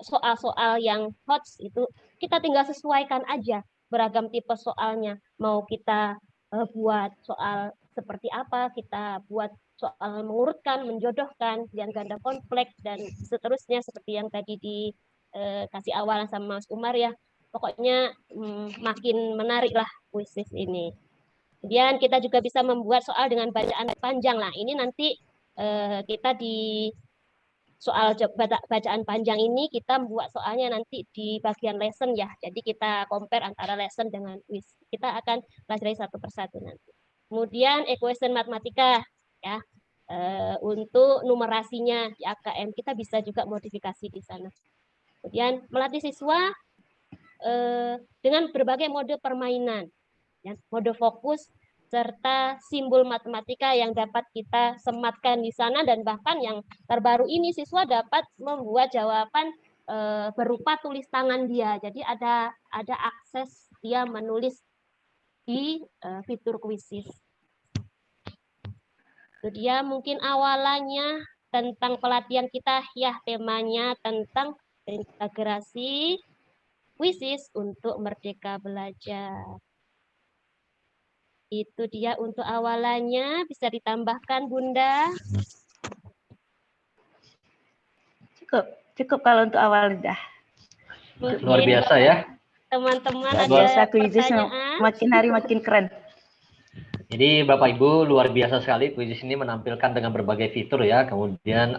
soal-soal yang HOTS itu kita tinggal sesuaikan aja beragam tipe soalnya. Mau kita buat soal seperti apa, kita buat soal mengurutkan, menjodohkan, pilihan ganda kompleks, dan seterusnya seperti yang tadi dikasih awalan sama Mas Umar ya. Pokoknya makin menarik lah kuisis ini. Kemudian kita juga bisa membuat soal dengan bacaan panjang. Nah, ini nanti kita di soal bacaan panjang ini kita membuat soalnya nanti di bagian lesson ya. Jadi kita compare antara lesson dengan quiz. Kita akan pelajari satu persatu nanti. Kemudian equation matematika ya. Untuk numerasinya di AKM kita bisa juga modifikasi di sana. Kemudian melatih siswa dengan berbagai mode permainan, ya, mode fokus, serta simbol matematika yang dapat kita sematkan di sana. Dan bahkan yang terbaru ini siswa dapat membuat jawaban berupa tulis tangan dia. Jadi ada akses dia menulis di fitur kuisis. Itu dia mungkin awalannya tentang pelatihan kita ya, temanya tentang integrasi kuisis untuk merdeka belajar. Itu dia untuk awalannya. Bisa ditambahkan, Bunda? Cukup kalau untuk awal dah. Luar biasa ya. Teman-teman ada Biasa kuisis pertanyaan? makin hari makin keren. Jadi Bapak Ibu, luar biasa sekali kuisis ini menampilkan dengan berbagai fitur ya. Kemudian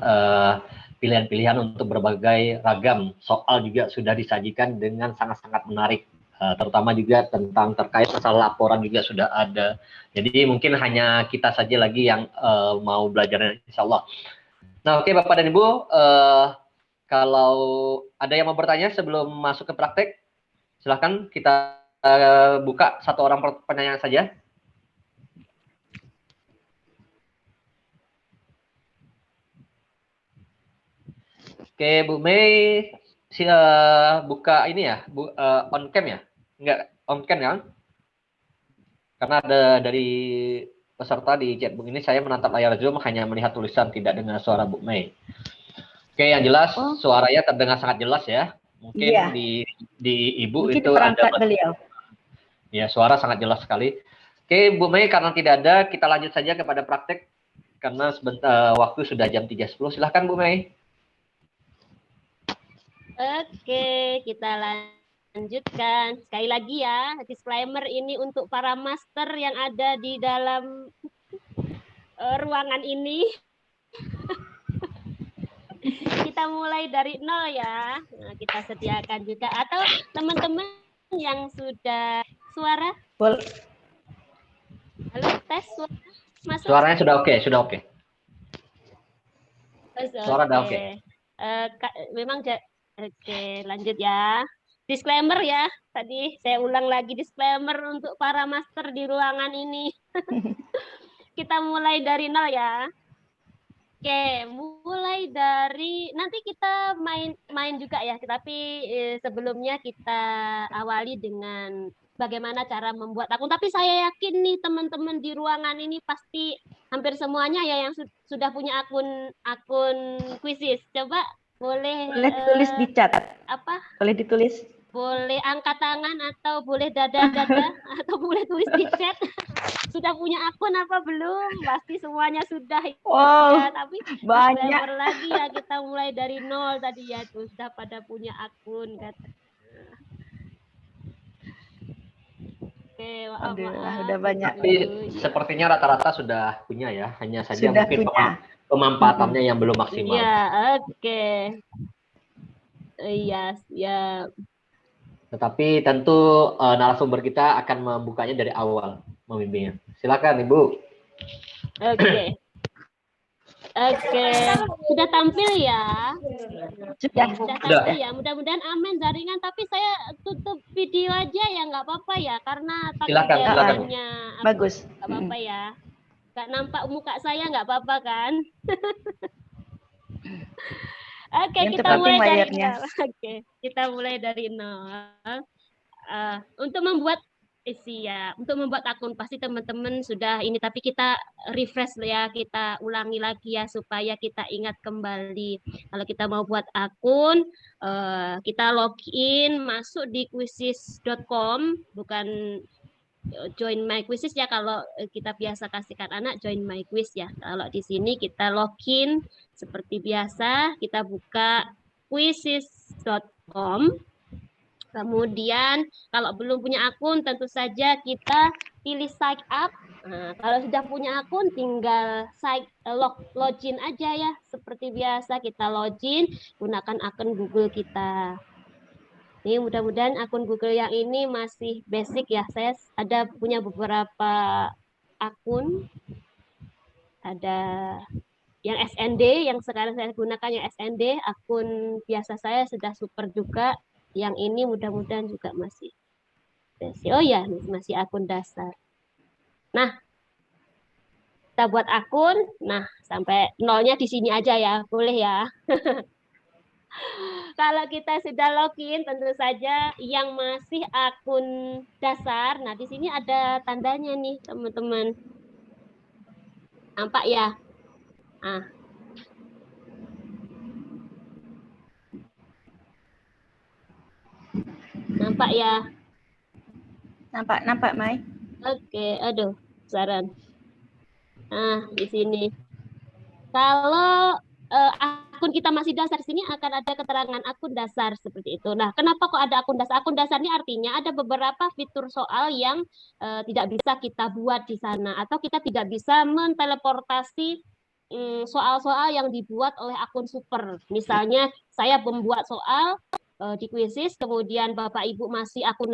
pilihan-pilihan untuk berbagai ragam soal juga sudah disajikan dengan sangat-sangat menarik. Terutama juga tentang terkait masalah laporan juga sudah ada. Jadi mungkin hanya kita saja lagi yang mau belajar, insya Allah. Nah, oke Bapak dan Ibu, kalau ada yang mau bertanya sebelum masuk ke praktek, silahkan kita buka satu orang pertanyaan saja. Oke, Bu Mei, buka ini ya, on cam ya? Enggak, on cam kan? Karena ada dari peserta di chatbook ini, saya menatap layar Zoom hanya melihat tulisan, tidak dengar suara Bu Mei. Oke, yang jelas suaranya terdengar sangat jelas ya. Mungkin iya. di Ibu Mungkin itu perangkat ada. beliau. Ya, suara sangat jelas sekali. Oke, Bu Mei, karena tidak ada, kita lanjut saja kepada praktek. Karena waktu sudah jam 3.10. Silahkan Bu Mei. Oke, kita lanjutkan. Sekali lagi ya, disclaimer ini untuk para master yang ada di dalam ruangan ini. Kita mulai dari nol ya. Nah, kita sediakan juga. Atau teman-teman yang sudah suara? Boleh. Halo, tes suara. Masuk? Suaranya sudah oke, sudah oke. Suara sudah oke. Memang oke, lanjut ya. Disclaimer ya. Tadi saya ulang lagi disclaimer untuk para master di ruangan ini. Kita mulai dari nol ya. Oke, mulai dari nanti kita main juga ya. Tapi sebelumnya kita awali dengan bagaimana cara membuat akun. Tapi saya yakin nih teman-teman di ruangan ini pasti hampir semuanya ya yang sudah punya akun kuisis. Coba boleh Tulis di chat. Apa? Boleh ditulis. Boleh angkat tangan atau boleh dada-dada atau boleh tulis di chat. Sudah punya akun apa belum? Pasti semuanya sudah. Wow, ya, tapi banyak lagi ya, kita mulai dari nol tadi ya, tuh sudah pada punya akun kata. Oke, maaf. Udah banyak. Tapi sepertinya rata-rata sudah punya ya, hanya saja Sudah mungkin punya. pemanfaatannya yang belum maksimal. Iya, oke. Iya, siap. Tetapi tentu narasumber kita akan membukanya dari awal, membimbingnya. Silakan Ibu. Oke. Oke, sudah tampil ya? Sudah. Sudah tampil ya. Mudah-mudahan aman jaringan. Tapi saya tutup video aja ya, nggak apa-apa ya, karena takut Silakan, silakan. jaringannya. Bagus. Nggak apa-apa ya. Nggak nampak muka saya, nggak apa-apa kan? Oke, Yang kita terpenting mulai dari layarnya. nol. Oke, kita mulai dari nol. Untuk membuat untuk membuat akun pasti teman-teman sudah ini, tapi kita refresh ya, kita ulangi lagi ya supaya kita ingat kembali. Kalau kita mau buat akun, kita login masuk di quizzes.com, bukan join my quizzes ya. Kalau kita biasa kasihkan anak join my quiz ya. Kalau di sini kita login seperti biasa, kita buka quizzes.com. Kemudian kalau belum punya akun tentu saja kita pilih sign up. Nah, kalau sudah punya akun tinggal login aja ya. Seperti biasa kita login, gunakan akun Google kita. Ini mudah-mudahan akun Google yang ini masih basic ya. Saya ada punya beberapa akun. Ada yang SND, yang sekarang saya gunakan yang SND. Akun biasa saya sudah super juga. Yang ini mudah-mudahan juga masih basic. Oh ya, masih akun dasar. Nah, kita buat akun. Nah, sampai nolnya di sini aja ya. Boleh ya. Kalau kita sudah login, tentu saja yang masih akun dasar. Nah, di sini ada tandanya nih, teman-teman. Nampak ya? Ah. Nampak ya? Nampak, Mai. Oke, aduh, saran. Nah, di sini. Kalau akun kita masih dasar, sini akan ada keterangan akun dasar seperti itu. Nah, kenapa kok ada akun dasar? Akun dasar ini artinya ada beberapa fitur soal yang tidak bisa kita buat di sana, atau kita tidak bisa menteleportasi soal-soal yang dibuat oleh akun super. Misalnya saya membuat soal di Quizzes, kemudian Bapak Ibu masih akun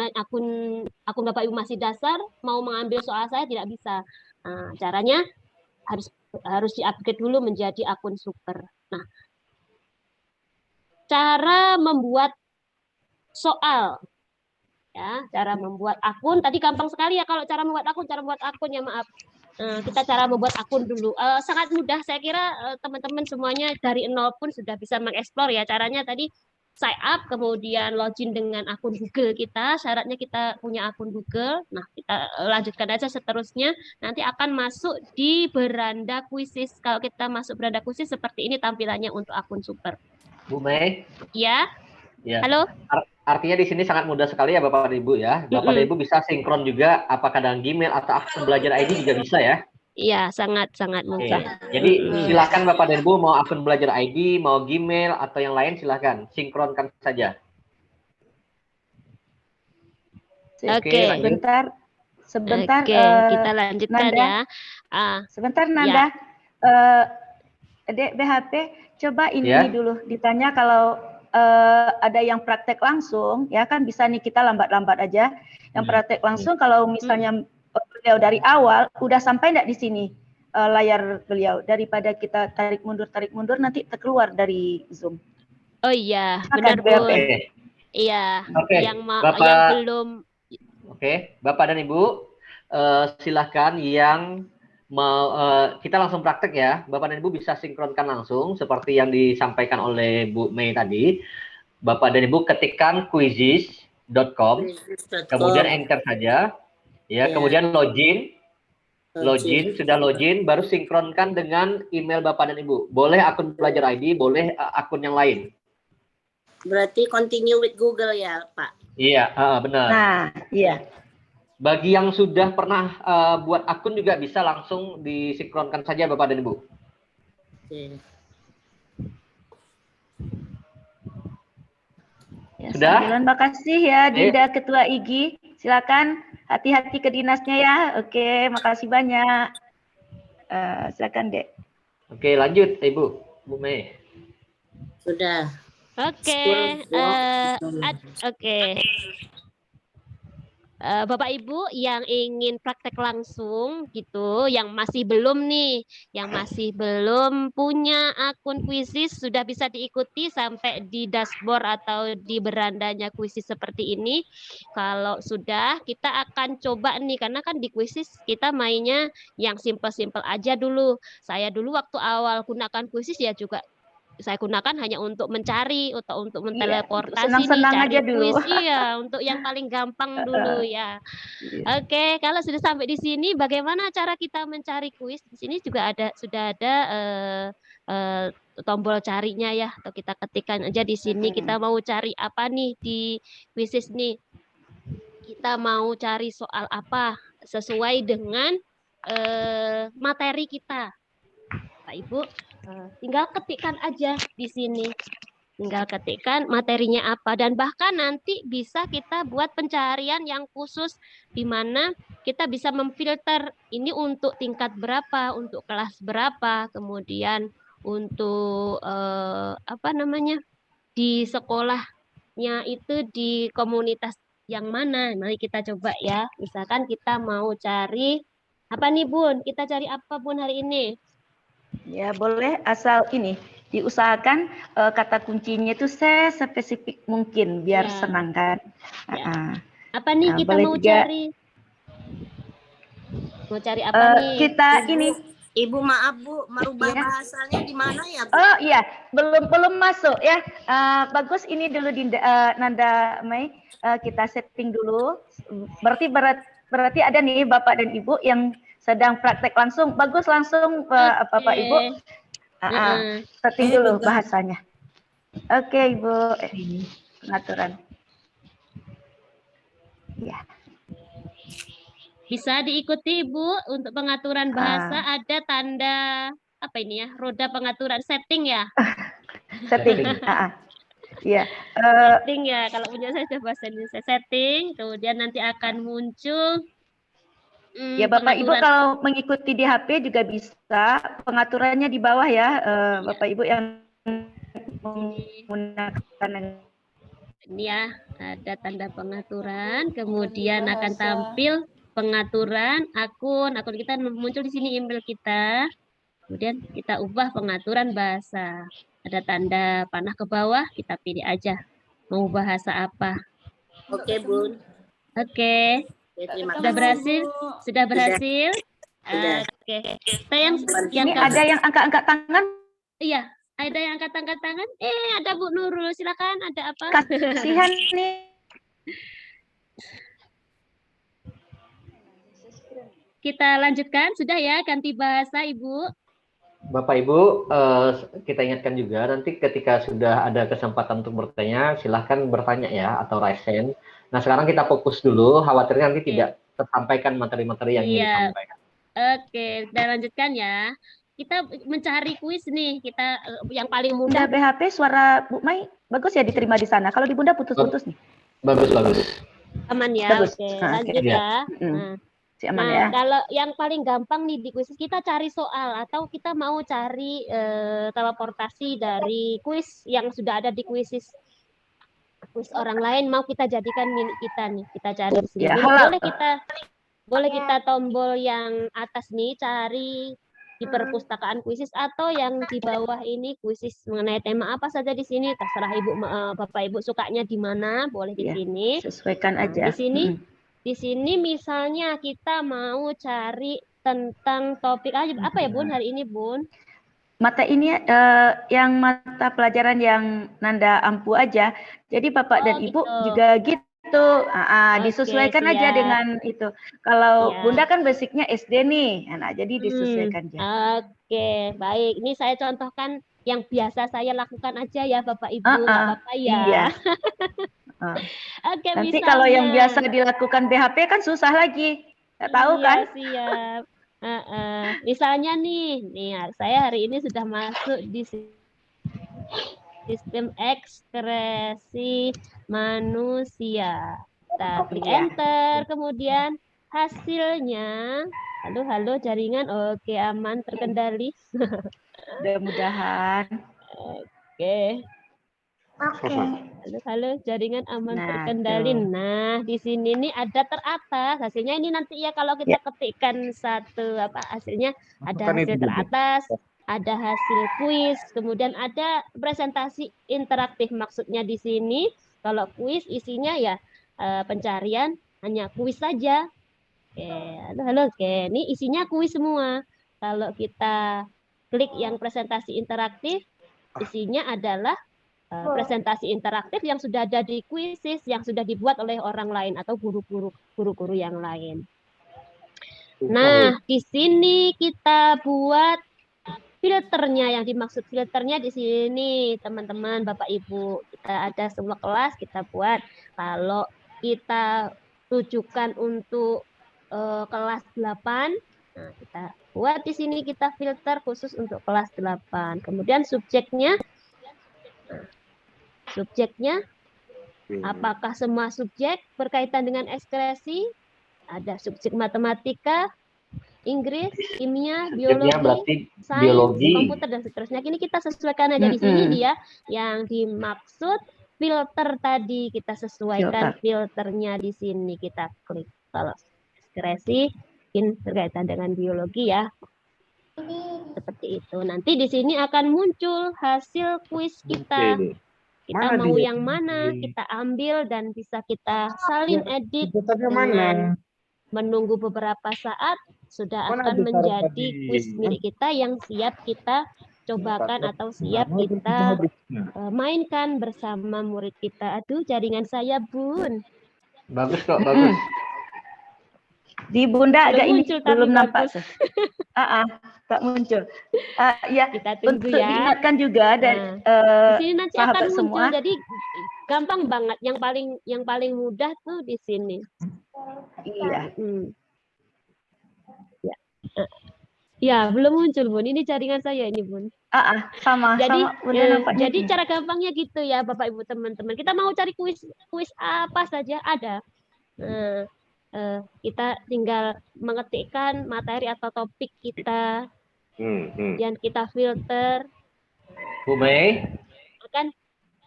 Bapak Ibu masih dasar, mau mengambil soal saya tidak bisa. Nah, caranya harus di-upgrade dulu menjadi akun super. Nah, cara membuat soal ya, cara membuat akun tadi gampang sekali ya. Kalau cara membuat akun ya, maaf. Kita cara membuat akun dulu. Sangat mudah, saya kira teman-teman semuanya dari nol pun sudah bisa mengeksplor ya. Caranya tadi sign up, kemudian login dengan akun Google kita. Syaratnya kita punya akun Google. Nah, kita lanjutkan aja seterusnya. Nanti akan masuk di beranda Quizzes. Kalau kita masuk beranda Quizzes seperti ini tampilannya untuk akun super. Bu Mei. Ya. Ya. Halo. Artinya di sini sangat mudah sekali ya Bapak dan Ibu ya. Bapak dan Ibu bisa sinkron juga apakah dengan Gmail atau akun belajar ID juga bisa ya. Iya, sangat mudah. Jadi silakan Bapak dan Ibu mau akun belajar ID, mau Gmail atau yang lain silakan sinkronkan saja. Oke. Sebentar. Oke, kita lanjutkan Nanda. ya. Sebentar Nanda. Dek BHP, coba ini dulu ditanya kalau ada yang praktek langsung, ya kan bisa nih kita lambat-lambat aja. Yang praktek langsung kalau misalnya beliau dari awal udah sampai enggak di sini layar beliau, daripada kita tarik mundur nanti terkeluar dari Zoom. Oh iya, benar Bu. Iya, yang belum. Oke, Bapak dan Ibu, silahkan yang mau kita langsung praktek ya. Bapak dan Ibu bisa sinkronkan langsung seperti yang disampaikan oleh Bu Mei tadi. Bapak dan Ibu ketikkan quizzes.com, kemudian enter saja. Ya, kemudian login, sudah login, baru sinkronkan dengan email Bapak dan Ibu. Boleh akun belajar ID, boleh akun yang lain. Berarti continue with Google ya, Pak? Iya, benar. Nah, iya. Bagi yang sudah pernah buat akun juga bisa langsung disinkronkan saja Bapak dan Ibu. Oke. Ya, sudah? Terima kasih ya Dinda Ketua IGI. Silakan hati-hati ke dinasnya ya. Oke, makasih banyak. Silakan Dek. Oke, lanjut Ibu, Bu Mei. Sudah. Oke. Bapak Ibu yang ingin praktek langsung gitu, yang masih belum nih, yang masih belum punya akun Quizizz sudah bisa diikuti sampai di dashboard atau di berandanya Quizizz seperti ini. Kalau sudah, kita akan coba nih karena kan di Quizizz kita mainnya yang simple-simple aja dulu. Saya dulu waktu awal gunakan Quizizz ya juga saya gunakan hanya untuk mencari atau untuk menteleportasi nih, senang-senang cari aja dulu. kuis. Iya, untuk yang paling gampang dulu ya. Iya. Oke, kalau sudah sampai di sini, bagaimana cara kita mencari kuis? Di sini juga sudah ada tombol carinya ya, atau kita ketikkan aja di sini. Kita mau cari apa nih di Quizizz nih? Kita mau cari soal apa sesuai dengan materi kita, Pak Ibu. Tinggal ketikkan aja di sini. Tinggal ketikkan materinya apa dan bahkan nanti bisa kita buat pencarian yang khusus di mana kita bisa memfilter ini untuk tingkat berapa, untuk kelas berapa, kemudian untuk apa namanya di sekolahnya itu di komunitas yang mana. Mari kita coba ya. Misalkan kita mau cari apa nih Bun? Kita cari apa Bun hari ini? Ya boleh, asal ini diusahakan kata kuncinya itu spesifik mungkin biar Ya. senang kan. Ya. Apa nih kita boleh mau juga, cari? Mau cari apa nih? Kita Ibu, ini. Ibu maaf Bu, merubah Ya. bahasanya di mana ya Bu? Oh iya, belum masuk ya. Bagus ini dulu Nanda Mai, kita setting dulu. Berarti ada nih Bapak dan Ibu yang sedang praktek langsung. Bagus langsung Bapak Ibu. Setting dulu bahasanya. Oke Ibu, pengaturan. Ya. Bisa diikuti Ibu untuk pengaturan bahasa ada tanda apa ini ya? Roda pengaturan setting ya? Setting. Iya. Setting ya. Kalau punya saya coba Indonesia setting, kemudian nanti akan muncul ya Bapak Ibu kalau mengikuti di HP juga bisa, pengaturannya di bawah ya, Bapak Ibu yang menggunakan ini ya, ada tanda pengaturan, kemudian akan tampil pengaturan akun kita muncul di sini email kita, kemudian kita ubah pengaturan bahasa, ada tanda panah ke bawah, kita pilih aja mau bahasa apa. Oke Bun. Oke. Sudah berhasil? Sudah berhasil? Oke. Kita yang ini ada yang angkat-angkat tangan? Iya, ada yang angkat-angkat tangan? Ada Bu Nurul, silakan. Ada apa? Kasihan nih. Kita lanjutkan, sudah ya, ganti bahasa Ibu. Bapak Ibu, kita ingatkan juga nanti ketika sudah ada kesempatan untuk bertanya, silahkan bertanya ya atau raise hand. Nah sekarang kita fokus dulu, khawatirnya nanti tidak tersampaikan materi-materi yang ingin disampaikan. Oke, kita lanjutkan ya. Kita mencari kuis nih, kita yang paling mudah. Bunda BHP suara Bu Mai bagus ya diterima di sana. Kalau di Bunda putus-putus nih. Bagus. Aman ya, bagus. Oke. Lanjut ya. Nah, kalau yang paling gampang nih di kuis kita cari soal atau kita mau cari teleportasi dari kuis yang sudah ada di kuis orang lain mau kita jadikan milik kita nih, kita cari di sini. Boleh kita tombol yang atas nih cari di perpustakaan Quizizz atau yang di bawah ini Quizizz mengenai tema apa saja di sini, terserah Bapak Ibu sukanya di mana, boleh di sini. Sesuaikan aja. Di sini misalnya kita mau cari tentang topik apa ya Bun hari ini Bun? Mata ini yang mata pelajaran yang Nanda ampu aja. Jadi Bapak dan Ibu juga gitu. Disesuaikan aja dengan itu. Kalau Bunda kan basicnya SD nih, jadi disesuaikan aja. Oke, baik. Ini saya contohkan yang biasa saya lakukan aja ya Bapak Ibu, nggak apa-apa ya. Iya. Oke, nanti kalau yang biasa dilakukan BHP kan susah lagi, nggak tahu kan? Siap. Misalnya nih, saya hari ini sudah masuk di sistem ekspresi manusia. Kita klik enter, kemudian hasilnya, halo jaringan, oke aman terkendali. Mudah-mudahan. Oke. Oke. Halo, jaringan aman Nah, terkendali. tuh. Nah, di sini nih ada teratas. Hasilnya ini nanti ya kalau kita ketikkan satu hasilnya ada hasil teratas, ada hasil kuis, kemudian ada presentasi interaktif. Maksudnya di sini kalau kuis isinya ya pencarian hanya kuis saja. Oke, halo, oke. Ini isinya kuis semua. Kalau kita klik yang presentasi interaktif, isinya adalah presentasi interaktif yang sudah ada di kuisis yang sudah dibuat oleh orang lain atau guru-guru yang lain. Nah, di sini kita buat filternya. Yang dimaksud filternya di sini, teman-teman, Bapak Ibu. Kita ada semua kelas kita buat. Kalau kita tujukan untuk kelas 8, nah kita buat di sini kita filter khusus untuk kelas 8. Kemudian subjeknya apakah semua subjek berkaitan dengan ekspresi? Ada subjek matematika, Inggris, kimia, biologi, sains, komputer, dan seterusnya. Ini kita sesuaikan aja di sini dia yang dimaksud filter tadi. Kita sesuaikan filternya di sini. Kita klik kalau ekspresi berkaitan dengan biologi ya. Seperti itu. Nanti di sini akan muncul hasil kuis kita. Kita mau yang mana, kita ambil dan bisa kita salin edit dengan menunggu beberapa saat sudah akan menjadi kuis milik kita yang siap kita cobakan atau siap kita mainkan bersama murid kita. Aduh, jaringan saya, Bun. Bagus kok, bagus. Di Bunda agak ini belum nampak. Tak muncul. Ya, kita tunggu untuk ya. diingatkan juga dan di sini nanti sahabat akan muncul. semua. Jadi gampang banget. Yang paling mudah tuh di sini. Iya. Ya, belum muncul, Bun. Ini jaringan saya ini, Bun. Sama. Jadi cara gampangnya gitu ya, Bapak Ibu teman-teman. Kita mau cari kuis apa saja ada. Kita tinggal mengetikkan materi atau topik kita yang kita filter. Bu Mei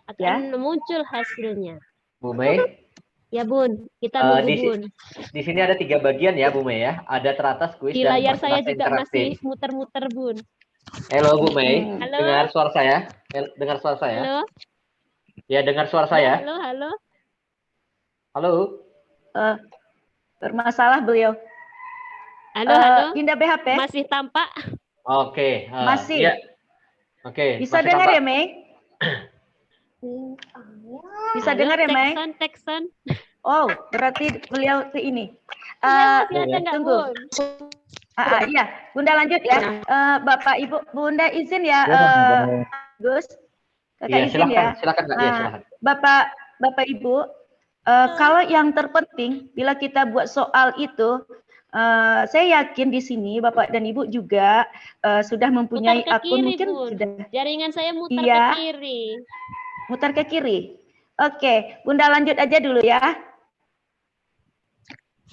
akan muncul hasilnya. Bu Mei. Ya, Bun. Kita nunggu, Bun. Di sini ada 3 bagian ya, Bu Mei ya. Ada teratas, kuis, di dan layar saya juga interaktif. masih muter-muter, Bun. Halo, Bu Mei. Halo. Dengar suara saya? Dengar suara saya? Halo. Ya, dengar suara saya. Halo. Halo. Bermasalah beliau. Halo. Dinda BHP. Masih tampak? Oke. Masih. Ya. Oke. Bisa dengar tampak. Ya, Mei? Bisa dengar ya, Mei? Tekson. Oh, berarti beliau ke ini. Tunggu. Iya, Bunda lanjut ya. Bapak Ibu, Bunda izin ya, Gus. Kakak izin ya. Silakan, Kak. Ya, silakan. Bapak Ibu, kalau yang terpenting bila kita buat soal itu, saya yakin di sini Bapak dan Ibu juga sudah mempunyai akun, mungkin Bun. sudah. Jaringan saya muter ke kiri. Muter ke kiri. Oke, Bunda lanjut aja dulu ya.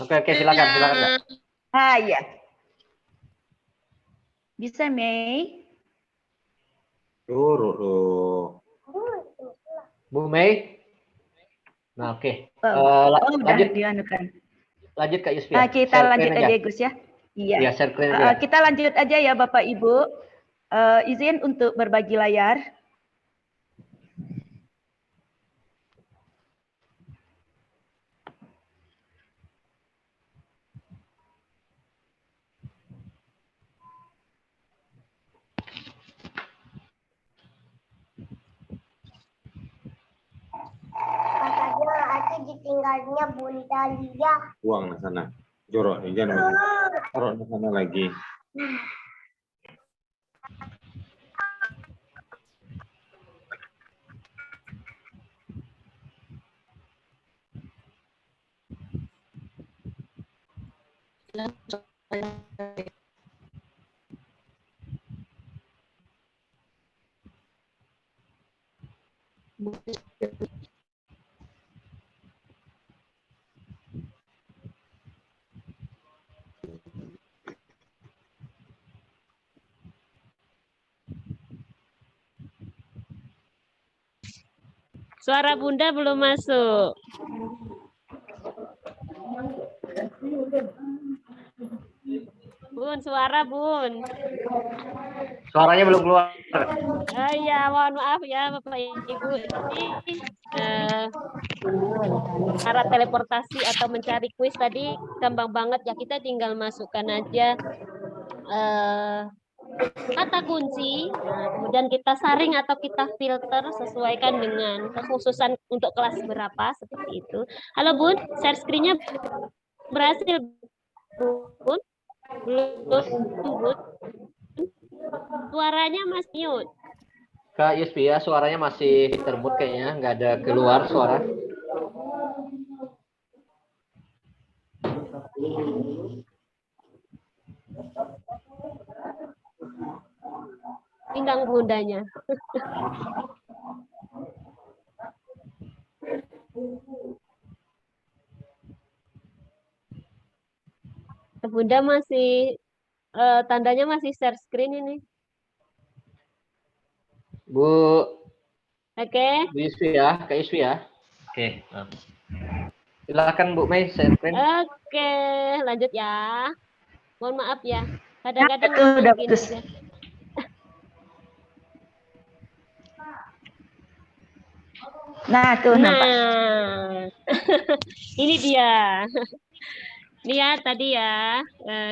Oke, silakan, Kak. Iya. Bisa, Mei? Bu Mei. Nah, oke. Lanjut dianukan. Lanjut Kak Yusfia. Kita lanjut aja, Gus ya. Iya. Ya, share screen aja. Kita lanjut aja ya, Bapak Ibu. Izin untuk berbagi layar. Katanya ditinggalnya Bunda Lia. Buang ke sana. Jorok, jangan taruh di sana lagi. Suara Bunda belum masuk. Bun, suara Bun. Suaranya belum keluar. Ya, mohon maaf ya Bapak Ibu. Ini cara teleportasi atau mencari kuis tadi gampang banget ya. Kita tinggal masukkan aja kata kunci. Nah, kemudian kita saring atau kita filter sesuaikan dengan kekhususan untuk kelas berapa seperti itu. Halo Bun, share screen-nya berhasil Bun? Belum Bun? Suaranya Mas mute. Kak Yuspia, suaranya masih termute kayaknya, nggak ada keluar suara. Pinggang bundanya. Bunda masih tandanya masih share screen ini. Bu. Oke. Bu Yusfi ya, Kak Yusfi ya. Oke. Silakan Bu Mei share screen. Oke, lanjut ya. Mohon maaf ya. Kadang-kadang udah gini bagus. aja. Nah, tuh nampak. Ini dia. Lihat tadi ya,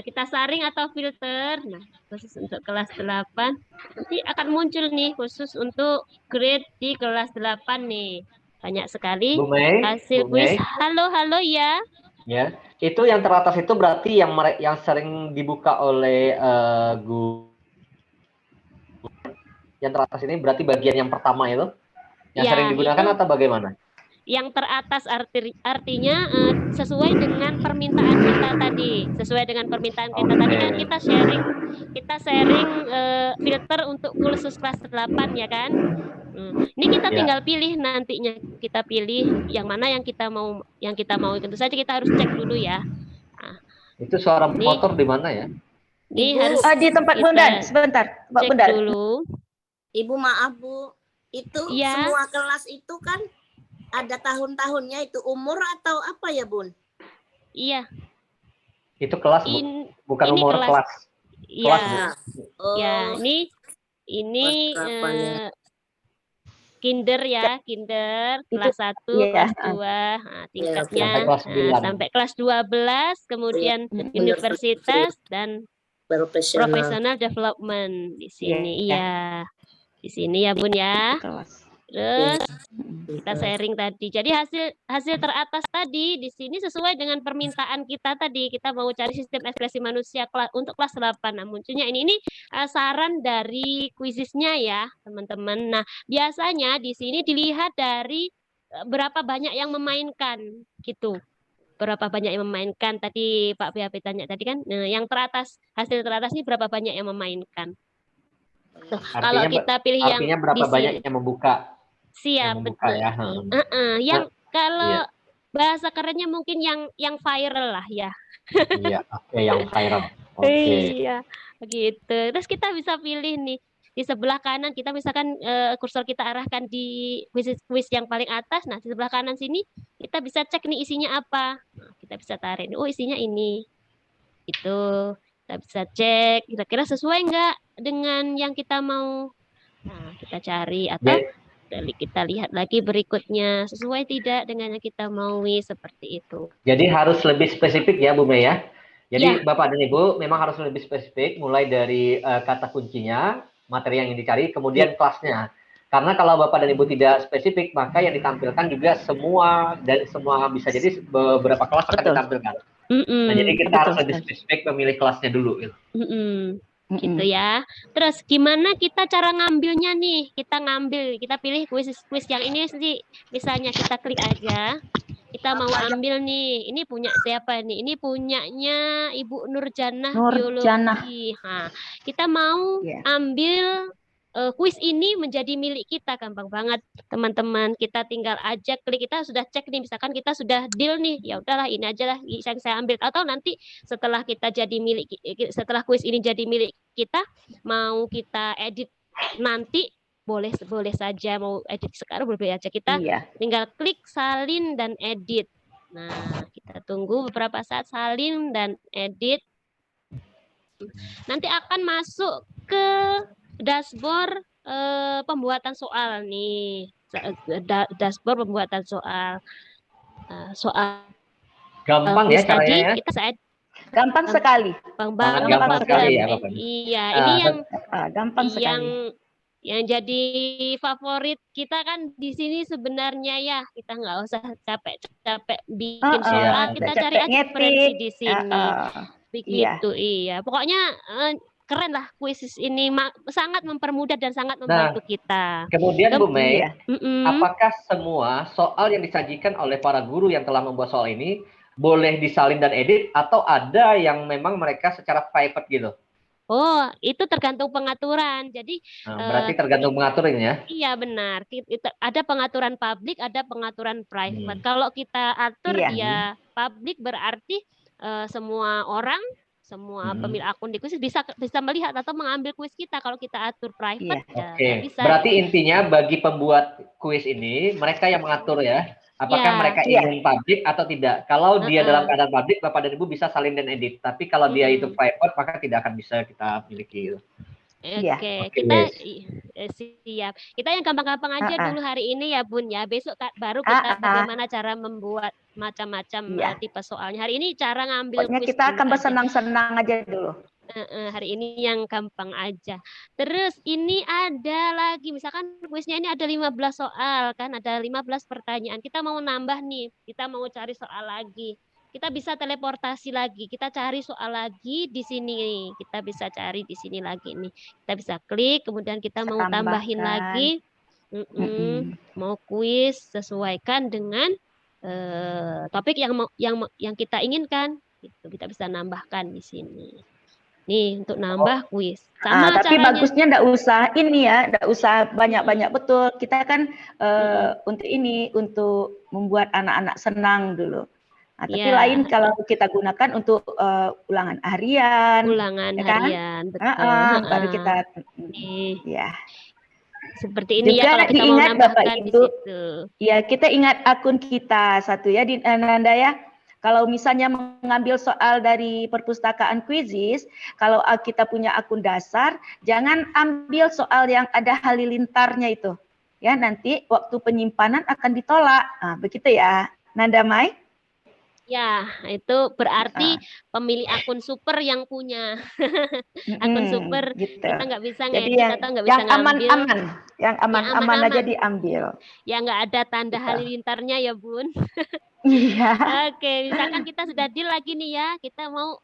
kita saring atau filter. Nah, khusus untuk kelas 8. Nanti akan muncul nih khusus untuk grade di kelas 8 nih. Banyak sekali Bu Mei, hasil Bu kuis. Mei. Halo, halo ya. Ya, itu yang teratas itu berarti yang sering dibuka oleh yang teratas ini berarti bagian yang pertama itu yang Ya, sering digunakan itu atau bagaimana? yang teratas artinya sesuai dengan permintaan kita tadi. Sesuai dengan permintaan kita tadi kan kita sharing filter untuk khusus kelas 8 ya kan. Ini kita tinggal pilih nantinya, kita pilih yang mana yang kita mau tentu saja kita harus cek dulu ya. Nah, itu suara motor di mana ya? Ini Ibu, harus di tempat Bunda, sebentar, Mbak cek Bunda. dulu. Ibu maaf Bu, itu Ya. semua kelas itu kan ada tahun-tahunnya, itu umur atau apa ya Bun? Iya. Itu kelas Bu, bukan ini umur kelas. Iya. Kelas, Bu. Ya, ini kinder ya, kinder kelas 1, kelas 2, nah, tingkatnya sampai kelas 12, kemudian universitas dan professional development di sini. Iya. Di sini ya Bun ya. Terus kita sharing tadi. Jadi hasil teratas tadi di sini sesuai dengan permintaan kita tadi. Kita mau cari sistem ekspresi manusia untuk kelas 8. Nah, munculnya ini saran dari kuisisnya ya, teman-teman. Nah, biasanya di sini dilihat dari berapa banyak yang memainkan gitu. Berapa banyak yang memainkan tadi Pak BHP tanya tadi kan. Nah, yang teratas, hasil teratas ini berapa banyak yang memainkan. Tuh, kalau kita pilih yang berapa banyak yang membuka? Siap, betul. Ya. Yang kalau bahasa kerennya mungkin yang viral lah ya. Iya, oke, yang viral. Oke. Iya, gitu. Terus kita bisa pilih nih di sebelah kanan kita misalkan kursor kita arahkan di kuis yang paling atas. Nah, di sebelah kanan sini kita bisa cek nih isinya apa. Nah, kita bisa tarik. Oh, isinya ini. Itu kita bisa cek kira-kira sesuai nggak dengan yang kita mau. Nah, kita cari atau kita lihat lagi berikutnya sesuai tidak dengan yang kita maui seperti itu. Jadi harus lebih spesifik ya Bu Mei ya. Jadi Bapak dan Ibu memang harus lebih spesifik mulai dari kata kuncinya, materi yang ingin dicari, kemudian kelasnya. Karena kalau Bapak dan Ibu tidak spesifik, maka yang ditampilkan juga semua bisa jadi beberapa kelas akan ditampilkan. Nah, jadi kita harus lebih spesifik memilih kelasnya dulu. Gitu ya. Terus gimana kita cara ngambilnya nih? Kita pilih kuis yang ini sih. Misalnya kita klik aja. Kita mau ambil nih. Ini punya siapa nih? Ini punyanya Ibu Nurjanah Biologi. Nah, kita mau ambil kuis ini menjadi milik kita, gampang banget teman-teman. Kita tinggal aja klik, kita sudah cek nih, misalkan kita sudah deal nih, ya udahlah ini aja lah yang saya ambil. Atau nanti setelah kuis ini jadi milik kita, mau kita edit nanti boleh saja mau edit sekarang boleh aja. Kita tinggal klik salin dan edit. Nah, kita tunggu beberapa saat salin dan edit. Nanti akan masuk ke dashboard pembuatan soal nih. Dashboard pembuatan soal. Gampang ya caranya ya? Kita gampang sekali. Gampang sekali ya, Bapak. Iya, ini yang gampang sekali. Yang jadi favorit kita kan di sini sebenarnya ya, kita nggak usah capek-capek bikin soal, kita cari aja referensi di sini. Begitu, iya. Pokoknya keren lah kuis ini, sangat mempermudah dan sangat membantu kita. Kemudian Bu Mei, apakah semua soal yang disajikan oleh para guru yang telah membuat soal ini boleh disalin dan edit, atau ada yang memang mereka secara private gitu? Oh, itu tergantung pengaturan. Jadi berarti tergantung pengaturan ya? Iya, benar. Ada pengaturan publik, ada pengaturan private. Kalau kita atur ya publik berarti semua orang, semua pemilik akun di kuis bisa melihat atau mengambil kuis kita. Kalau kita atur private bisa. Berarti intinya bagi pembuat kuis ini mereka yang mengatur ya. Apakah mereka ingin publik atau tidak? Kalau dia dalam keadaan publik, Bapak dan Ibu bisa salin dan edit. Tapi kalau dia itu private, maka tidak akan bisa kita miliki. Oke, kita siap. Kita yang gampang-gampang aja dulu hari ini ya, Bun ya. Besok baru kita bagaimana cara membuat macam-macam tipe soalnya. Hari ini cara ngambil kuis. Kita akan bersenang-senang aja dulu. Hari ini yang gampang aja. Terus ini ada lagi, misalkan kuisnya ini ada 15 soal kan, ada 15 pertanyaan. Kita mau nambah nih, kita mau cari soal lagi. Kita bisa teleportasi lagi, kita cari soal lagi di sini. Kita bisa cari di sini lagi nih. Kita bisa klik, kemudian kita mau tambahin lagi. Mau kuis sesuaikan dengan topik yang kita inginkan. Gitu. Kita bisa nambahkan di sini. Nih untuk nambah kuis. Sama tapi caranya. Bagusnya enggak usah ini ya, enggak usah banyak-banyak betul. Kita kan untuk membuat anak-anak senang dulu. Nah, tapi lain kalau kita gunakan untuk ulangan harian. Harian, betul. Baru kita ya. Seperti ini juga ya kalau kita diingat mau nambahkan Bapak Ibu. Ya, kita ingat akun kita satu ya di Nanda ya. Kalau misalnya mengambil soal dari perpustakaan Quizizz, kalau kita punya akun dasar, jangan ambil soal yang ada halilintarnya itu. Ya, nanti waktu penyimpanan akan ditolak. Nah, begitu ya, Nanda Mai? Ya, itu berarti pemilik akun super yang punya. Akun super, gitu. Kita nggak bisa ngedit atau nggak bisa ngambil. Yang aman-aman aja diambil. Yang nggak ada tanda halilintarnya ya, Bun. Iya. Oke, misalkan kita sudah deal lagi nih ya, kita mau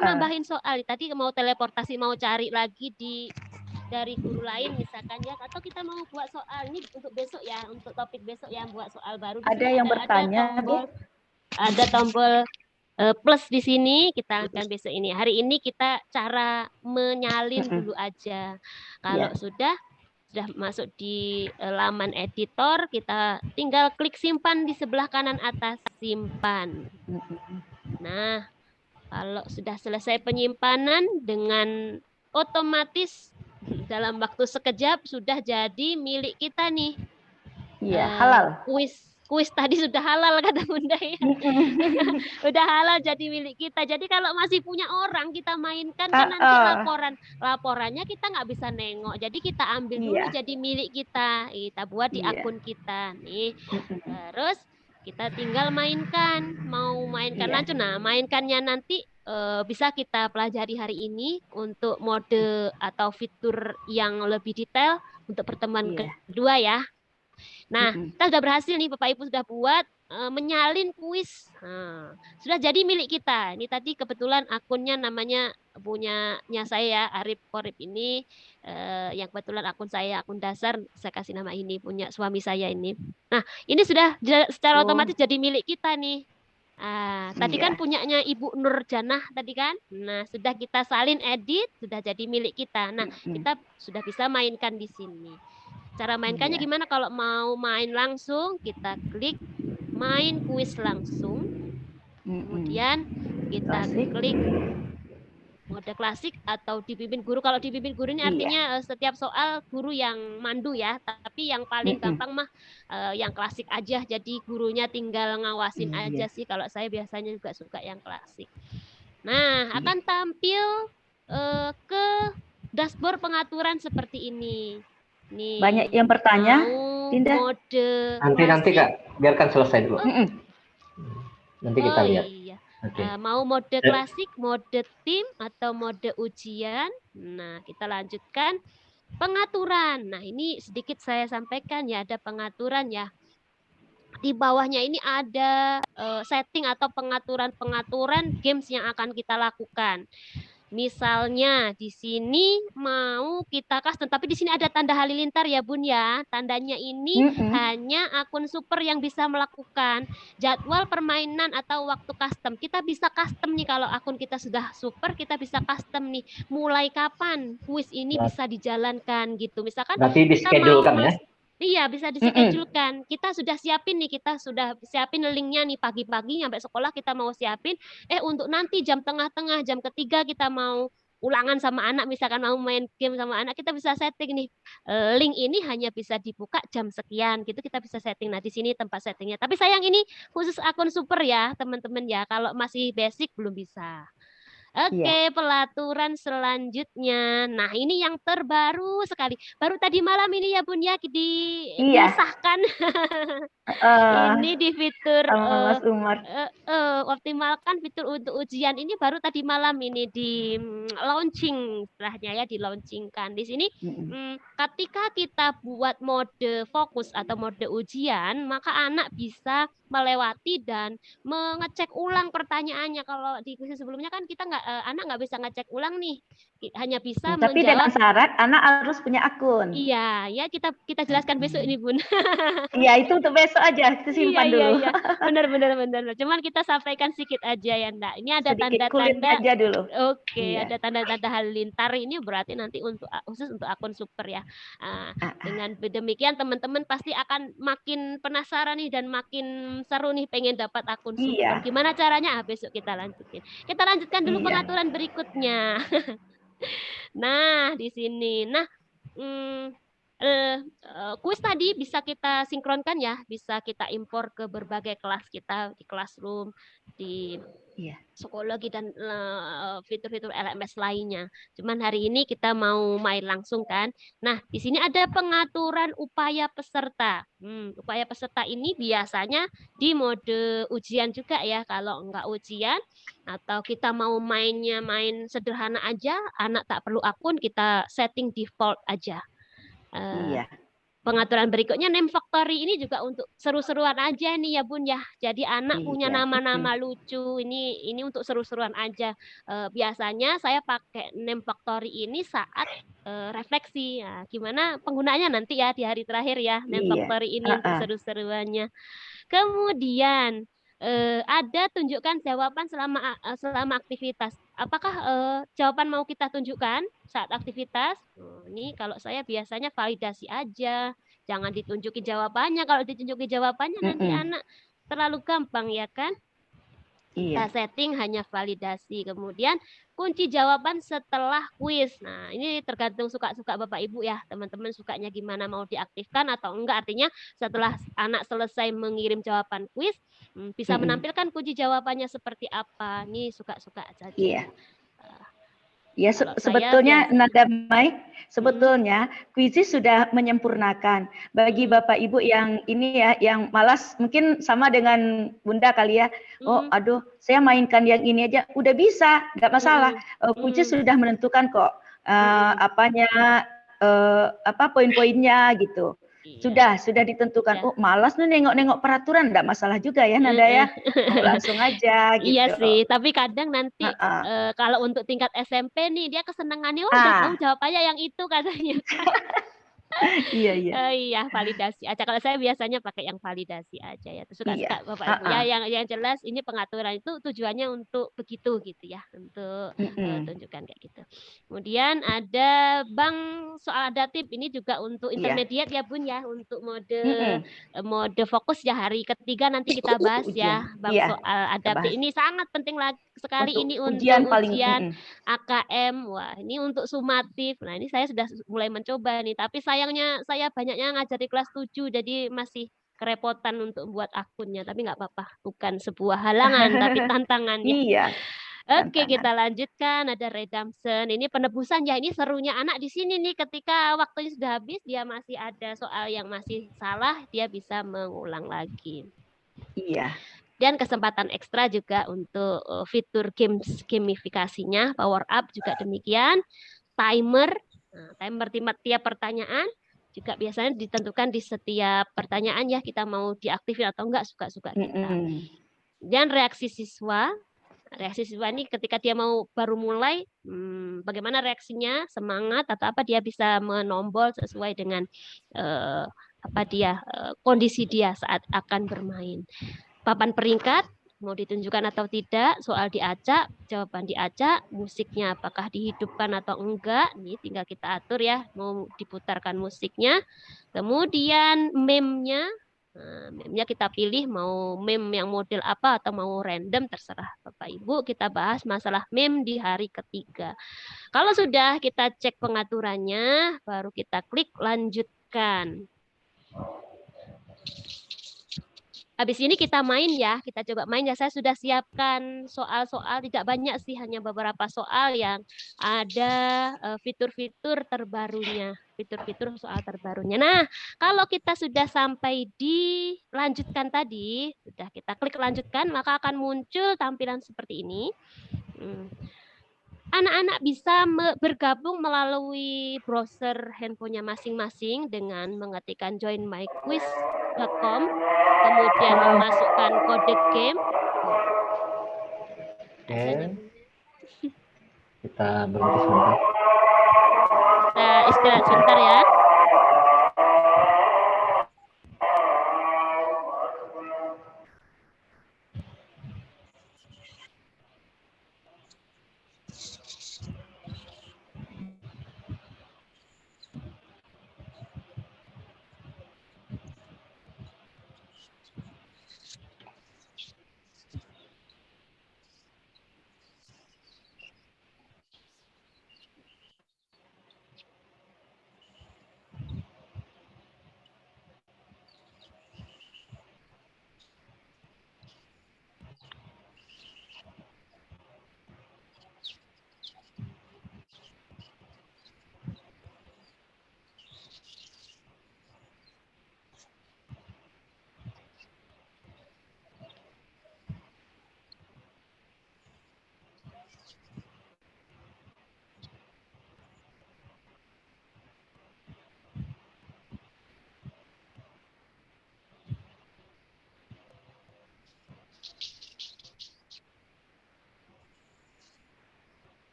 nambahin soal. Tadi mau teleportasi, mau cari lagi dari guru lain misalkan ya, atau kita mau buat soal ini untuk besok ya, untuk topik besok yang buat soal baru. Ada yang bertanya, ada tombol plus di sini, kita akan besok ini. Hari ini kita cara menyalin dulu aja. Kalau sudah masuk di laman editor, kita tinggal klik simpan di sebelah kanan atas, simpan. Nah, kalau sudah selesai penyimpanan, dengan otomatis dalam waktu sekejap sudah jadi milik kita nih. Iya, halal. Kuis tadi sudah halal kata Bunda ya. Udah halal jadi milik kita. Jadi kalau masih punya orang kita mainkan kan nanti laporannya kita nggak bisa nengok. Jadi kita ambil dulu jadi milik kita. Kita buat di akun kita nih. Terus kita tinggal mainkan. Mau mainkan langsung. Nah, mainkannya nanti bisa kita pelajari hari ini untuk mode atau fitur yang lebih detail untuk pertemuan kedua ya. Nah, kita sudah berhasil nih, Bapak Ibu sudah buat menyalin kuis. Nah, sudah jadi milik kita. Ini tadi kebetulan akunnya namanya punyanya saya, Arif Korip ini. Yang kebetulan akun saya, akun dasar, saya kasih nama ini, punya suami saya ini. Nah, ini sudah secara otomatis jadi milik kita nih. Tadi kan punyanya Ibu Nur Janah tadi kan. Nah, sudah kita salin edit, sudah jadi milik kita. Nah, kita sudah bisa mainkan di sini. Cara mainkannya gimana? Kalau mau main langsung, kita klik main kuis langsung. Kemudian kita klik mode klasik atau dipimpin guru. Kalau dipimpin guru ini artinya setiap soal guru yang mandu ya, tapi yang paling gampang mah yang klasik aja, jadi gurunya tinggal ngawasin aja sih. Kalau saya biasanya juga suka yang klasik. Nah, akan tampil ke dashboard pengaturan seperti ini. Nih, banyak yang bertanya, Dinda. Mode nanti Kak, biarkan selesai dulu. Nanti kita lihat. Iya. Okay. Mau mode klasik, mode tim, atau mode ujian. Nah, kita lanjutkan pengaturan. Nah, ini sedikit saya sampaikan ya, ada pengaturan ya. Di bawahnya ini ada setting atau pengaturan games yang akan kita lakukan. Misalnya di sini mau kita custom, tapi di sini ada tanda halilintar ya Bun ya. Tandanya ini hanya akun super yang bisa melakukan jadwal permainan atau waktu custom. Kita bisa custom nih kalau akun kita sudah super, kita bisa custom nih. Mulai kapan kuis ini bisa dijalankan gitu. Misalkan berarti di-schedule-kan ya? Iya, bisa dischedulekan. Kita sudah siapin nih, kita sudah siapin linknya nih pagi-pagi sampai sekolah kita mau siapin. Untuk nanti jam tengah-tengah, jam ketiga kita mau ulangan sama anak, misalkan mau main game sama anak, kita bisa setting nih. Link ini hanya bisa dibuka jam sekian, gitu kita bisa setting. Nah, di sini tempat settingnya. Tapi sayang ini khusus akun super ya, teman-teman ya. Kalau masih basic belum bisa. Oke, pelaturan selanjutnya. Nah, ini yang terbaru sekali. Baru tadi malam ini ya Bun ya disahkan. Ini di fitur Mas Umar. optimalkan fitur untuk ujian ini baru tadi malam ini di launching istilahnya ya, di launchingkan. Di sini ketika kita buat mode fokus atau mode ujian, maka anak bisa melewati dan mengecek ulang pertanyaannya. Kalau di kuis sebelumnya kan kita anak nggak bisa ngecek ulang nih, hanya bisa tapi menjawab. dengan syarat anak harus punya akun. Iya, ya kita jelaskan besok ini Bun. Iya, itu untuk besok aja, simpan dulu. Iya. Benar. Cuman kita sampaikan sedikit aja ya, Ndak. Ini ada tanda-tanda aja dulu. Oke, ada tanda-tanda halilintar ini berarti nanti khusus untuk akun super ya. Dengan demikian teman-teman pasti akan makin penasaran nih dan makin seru nih pengen dapat akun super. Gimana caranya? Besok kita lanjutin. Kita lanjutkan dulu pengaturan berikutnya. Nah, di sini. Nah, kuis tadi bisa kita sinkronkan ya, bisa kita impor ke berbagai kelas kita di Classroom, di psikologi dan fitur-fitur LMS lainnya. Cuman hari ini kita mau main langsung kan. Nah, di sini ada pengaturan upaya peserta. Upaya peserta ini biasanya di mode ujian juga ya. Kalau enggak ujian atau kita mau mainnya main sederhana aja, anak tak perlu akun, kita setting default aja. Pengaturan berikutnya name factory ini juga untuk seru-seruan aja nih ya Bun ya. Jadi anak punya nama-nama lucu, ini untuk seru-seruan aja. Biasanya saya pakai name factory ini saat refleksi. Gimana penggunaannya nanti ya di hari terakhir ya, name factory ini untuk seru-seruannya. Kemudian ada tunjukkan jawaban selama aktivitas. Apakah jawaban mau kita tunjukkan saat aktivitas? Ini kalau saya biasanya validasi aja, jangan ditunjukin jawabannya. Kalau ditunjukin jawabannya nanti anak terlalu gampang ya kan? Kita setting hanya validasi. Kemudian kunci jawaban setelah kuis. Nah, ini tergantung suka-suka Bapak Ibu ya. Teman-teman sukanya gimana, mau diaktifkan atau enggak. Artinya setelah anak selesai mengirim jawaban kuis, bisa menampilkan kunci jawabannya seperti apa. Ini suka-suka saja. Ya, sebetulnya Nada Mai, sebetulnya Quizizz sudah menyempurnakan bagi Bapak Ibu yang ini ya, yang malas mungkin sama dengan Bunda kali ya. Aduh, saya mainkan yang ini aja, udah bisa, nggak masalah. Quizizz sudah menentukan kok poin-poinnya gitu. Sudah ditentukan. Malas nih nengok-nengok peraturan, enggak masalah juga ya Nada ya. Langsung aja gitu. Iya sih, tapi kadang nanti kalau untuk tingkat SMP nih dia kesenangannya udah tahu jawabannya yang itu katanya. Iya, iya. Iya, validasi aja. Kalau saya biasanya pakai yang validasi aja ya. Suka-suka Iya. Bapak Ibu. Ah, Ya, yang jelas ini pengaturan itu tujuannya untuk begitu gitu ya, untuk tunjukkan kayak gitu. Kemudian ada bank soal adaptif ini juga untuk Iya. intermediate ya Bun ya, untuk mode Mm-mm. mode fokus ya hari ketiga nanti kita bahas ya, Ujian. bank Iya, soal kita adaptif. bahas. Ini sangat penting sekali Untuk ini ujian untuk paling. ujian AKM. Wah, ini untuk sumatif. Nah, ini saya sudah mulai mencoba nih, tapi sayangnya saya banyaknya ngajar di kelas 7 jadi masih kerepotan untuk buat akunnya, tapi nggak apa-apa. Bukan sebuah halangan, tapi tantangannya. Iya. Oke, Tantangan. kita lanjutkan. Ada redemption. Ini penebusan ya. Ini serunya anak di sini nih. Ketika waktunya sudah habis, dia masih ada soal yang masih salah, dia bisa mengulang lagi. Iya. Dan kesempatan ekstra juga untuk fitur gamifikasinya, power up juga demikian. Timer, timer tiap pertanyaan juga biasanya ditentukan di setiap pertanyaan ya, kita mau diaktifin atau enggak, suka-suka kita. Dan reaksi siswa ini ketika dia mau baru mulai, bagaimana reaksinya, semangat atau apa, dia bisa menombol sesuai dengan kondisi dia saat akan bermain. Papan peringkat mau ditunjukkan atau tidak, soal diacak, jawaban diacak, musiknya apakah dihidupkan atau enggak, ini tinggal kita atur ya, mau diputarkan musiknya. Kemudian meme-nya, meme-nya kita pilih mau meme yang model apa atau mau random, terserah Bapak Ibu. Kita bahas masalah meme di hari ketiga. Kalau sudah kita cek pengaturannya, baru kita klik lanjutkan. Habis ini kita main ya, kita coba main ya. Saya sudah siapkan soal-soal, tidak banyak sih, hanya beberapa soal yang ada fitur-fitur terbarunya, fitur-fitur soal terbarunya. Nah, kalau kita sudah sampai di lanjutkan tadi, sudah kita klik lanjutkan, maka akan muncul tampilan seperti ini. Anak-anak bisa bergabung melalui browser handphonenya masing-masing dengan mengetikkan joinmyquiz.com, kemudian memasukkan kode game. Kita berhenti sebentar. Kita istirahat sebentar ya.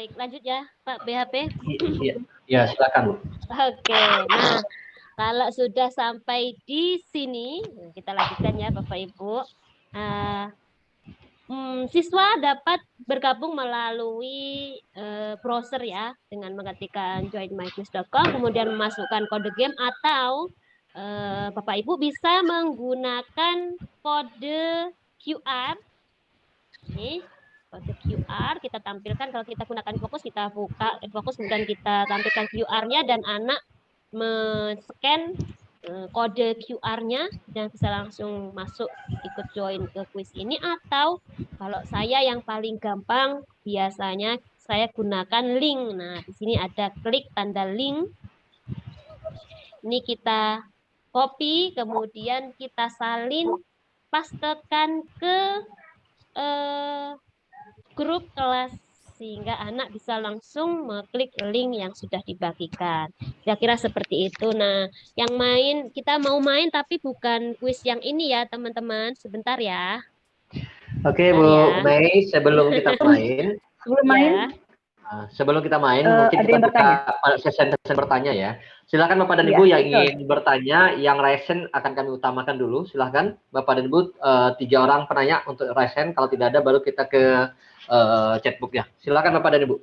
Baik, lanjut ya Pak BHP. Ya, silakan Bu. Oke, nah kalau sudah sampai di sini, kita lanjutkan ya Bapak Ibu. Siswa dapat bergabung melalui browser ya, dengan mengetikkan joinmyquiz.com, kemudian memasukkan kode game, atau Bapak Ibu bisa menggunakan kode QR. Nih, kode QR kita tampilkan. Kalau kita gunakan fokus, kita buka fokus, kemudian kita tampilkan QR-nya, dan anak men-scan kode QR-nya dan bisa langsung masuk ikut join ke kuis ini. Atau kalau saya yang paling gampang, biasanya saya gunakan link. Nah, di sini ada klik tanda link. Ini kita copy, kemudian kita salin, pastekan ke grup kelas, sehingga anak bisa langsung mengklik link yang sudah dibagikan. Kira-kira seperti itu. Nah, yang main, kita mau main tapi bukan kuis yang ini ya teman-teman. Sebentar ya. Oke Bu Mei, sebelum kita main. Sebelum kita main, mungkin kita buka sesi bertanya ya. Silakan Bapak dan Ibu yang ingin bertanya, yang resen akan kami utamakan dulu. Silakan Bapak dan Ibu, 3 orang penanya untuk resen. Kalau tidak ada, baru kita ke chatbook ya. Silakan Bapak dan Ibu.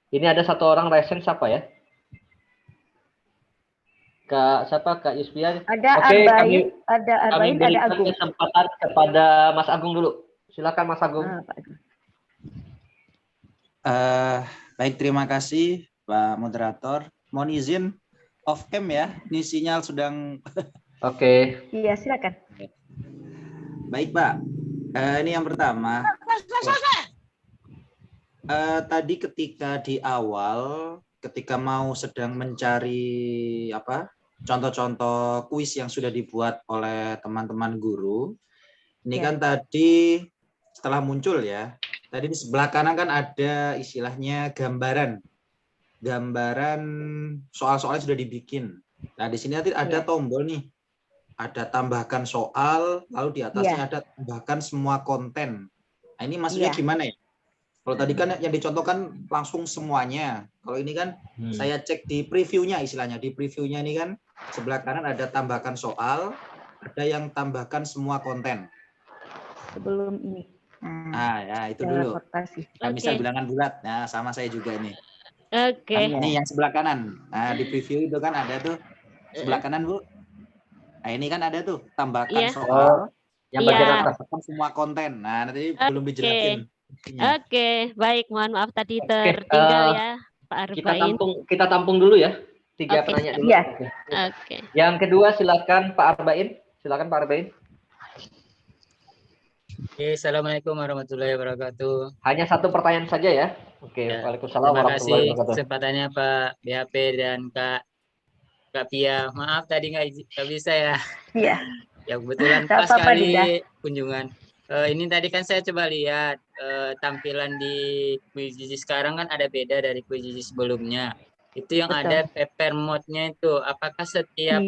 Ini ada 1 orang resen, siapa ya? Kak Yusfia? Ada Oke, Arbain, kami berikan Agung. kesempatan kepada Mas Agung dulu. Silakan Mas Agung. Baik, terima kasih Pak Moderator. Mohon izin off cam ya, ini sinyal sedang. Oke. Iya, silakan. Baik Pak, ini yang pertama. Tadi ketika di awal, ketika mau sedang mencari contoh-contoh kuis yang sudah dibuat oleh teman-teman guru, ini kan tadi setelah muncul ya, tadi di sebelah kanan kan ada istilahnya gambaran soal-soalnya sudah dibikin. Nah di sini nanti ada tombol nih, ada tambahkan soal, lalu di atasnya ada tambahkan semua konten. Nah ini maksudnya gimana ya? Kalau tadi kan yang dicontohkan langsung semuanya. Kalau ini kan saya cek di previewnya, istilahnya di previewnya ini kan sebelah kanan ada tambahkan soal, ada yang tambahkan semua konten. Sebelum ini. Nah ya itu dulu. Nah, misal bilangan bulat, nah sama saya juga ini. Oke. Ini yang sebelah kanan. Nah di preview itu kan ada tuh sebelah kanan Bu. Nah ini kan ada tuh tambahkan soal, yang bagian atas semua konten. Nah nanti belum dijelasin. Oke, baik. Mohon maaf tadi tertinggal ya Pak Arbain. Kita tampung dulu ya. 3 penanya dulu. Oke. Yang kedua silakan Pak Arbain. Silakan Pak Arbain. Oke, Assalamualaikum warahmatullahi wabarakatuh. Hanya 1 pertanyaan saja ya. Oke, Waalaikumsalam warahmatullahi wabarakatuh. Terima kasih kesempatannya Pak BHP dan Kak Pia. Maaf tadi nggak bisa ya. Iya. Ya kebetulan pas kali kunjungan. Ini tadi kan saya coba lihat tampilan di Quizzes sekarang kan ada beda dari Quizzes sebelumnya. Itu yang ada paper mode-nya itu. Apakah setiap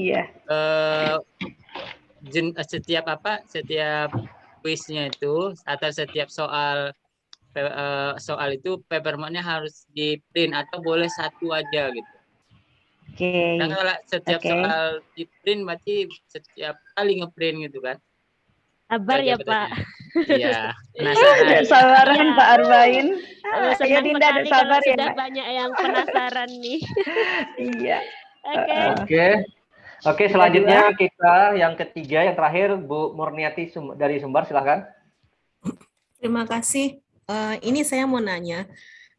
setiap quiznya itu atau setiap soal itu paper mode-nya harus di print atau boleh 1 aja gitu. Nah kalau setiap soal di print berarti setiap kali ngeprint gitu kan. Sabar ya Pak. Iya. Penasaran. Sabaran Pak Arbain. Ya Dinda ada sabar ya. Sudah banyak yang penasaran nih. Iya. Oke, selanjutnya kita yang ketiga, yang terakhir Bu Murniati dari Sumbar, silahkan. Terima kasih. Ini saya mau nanya.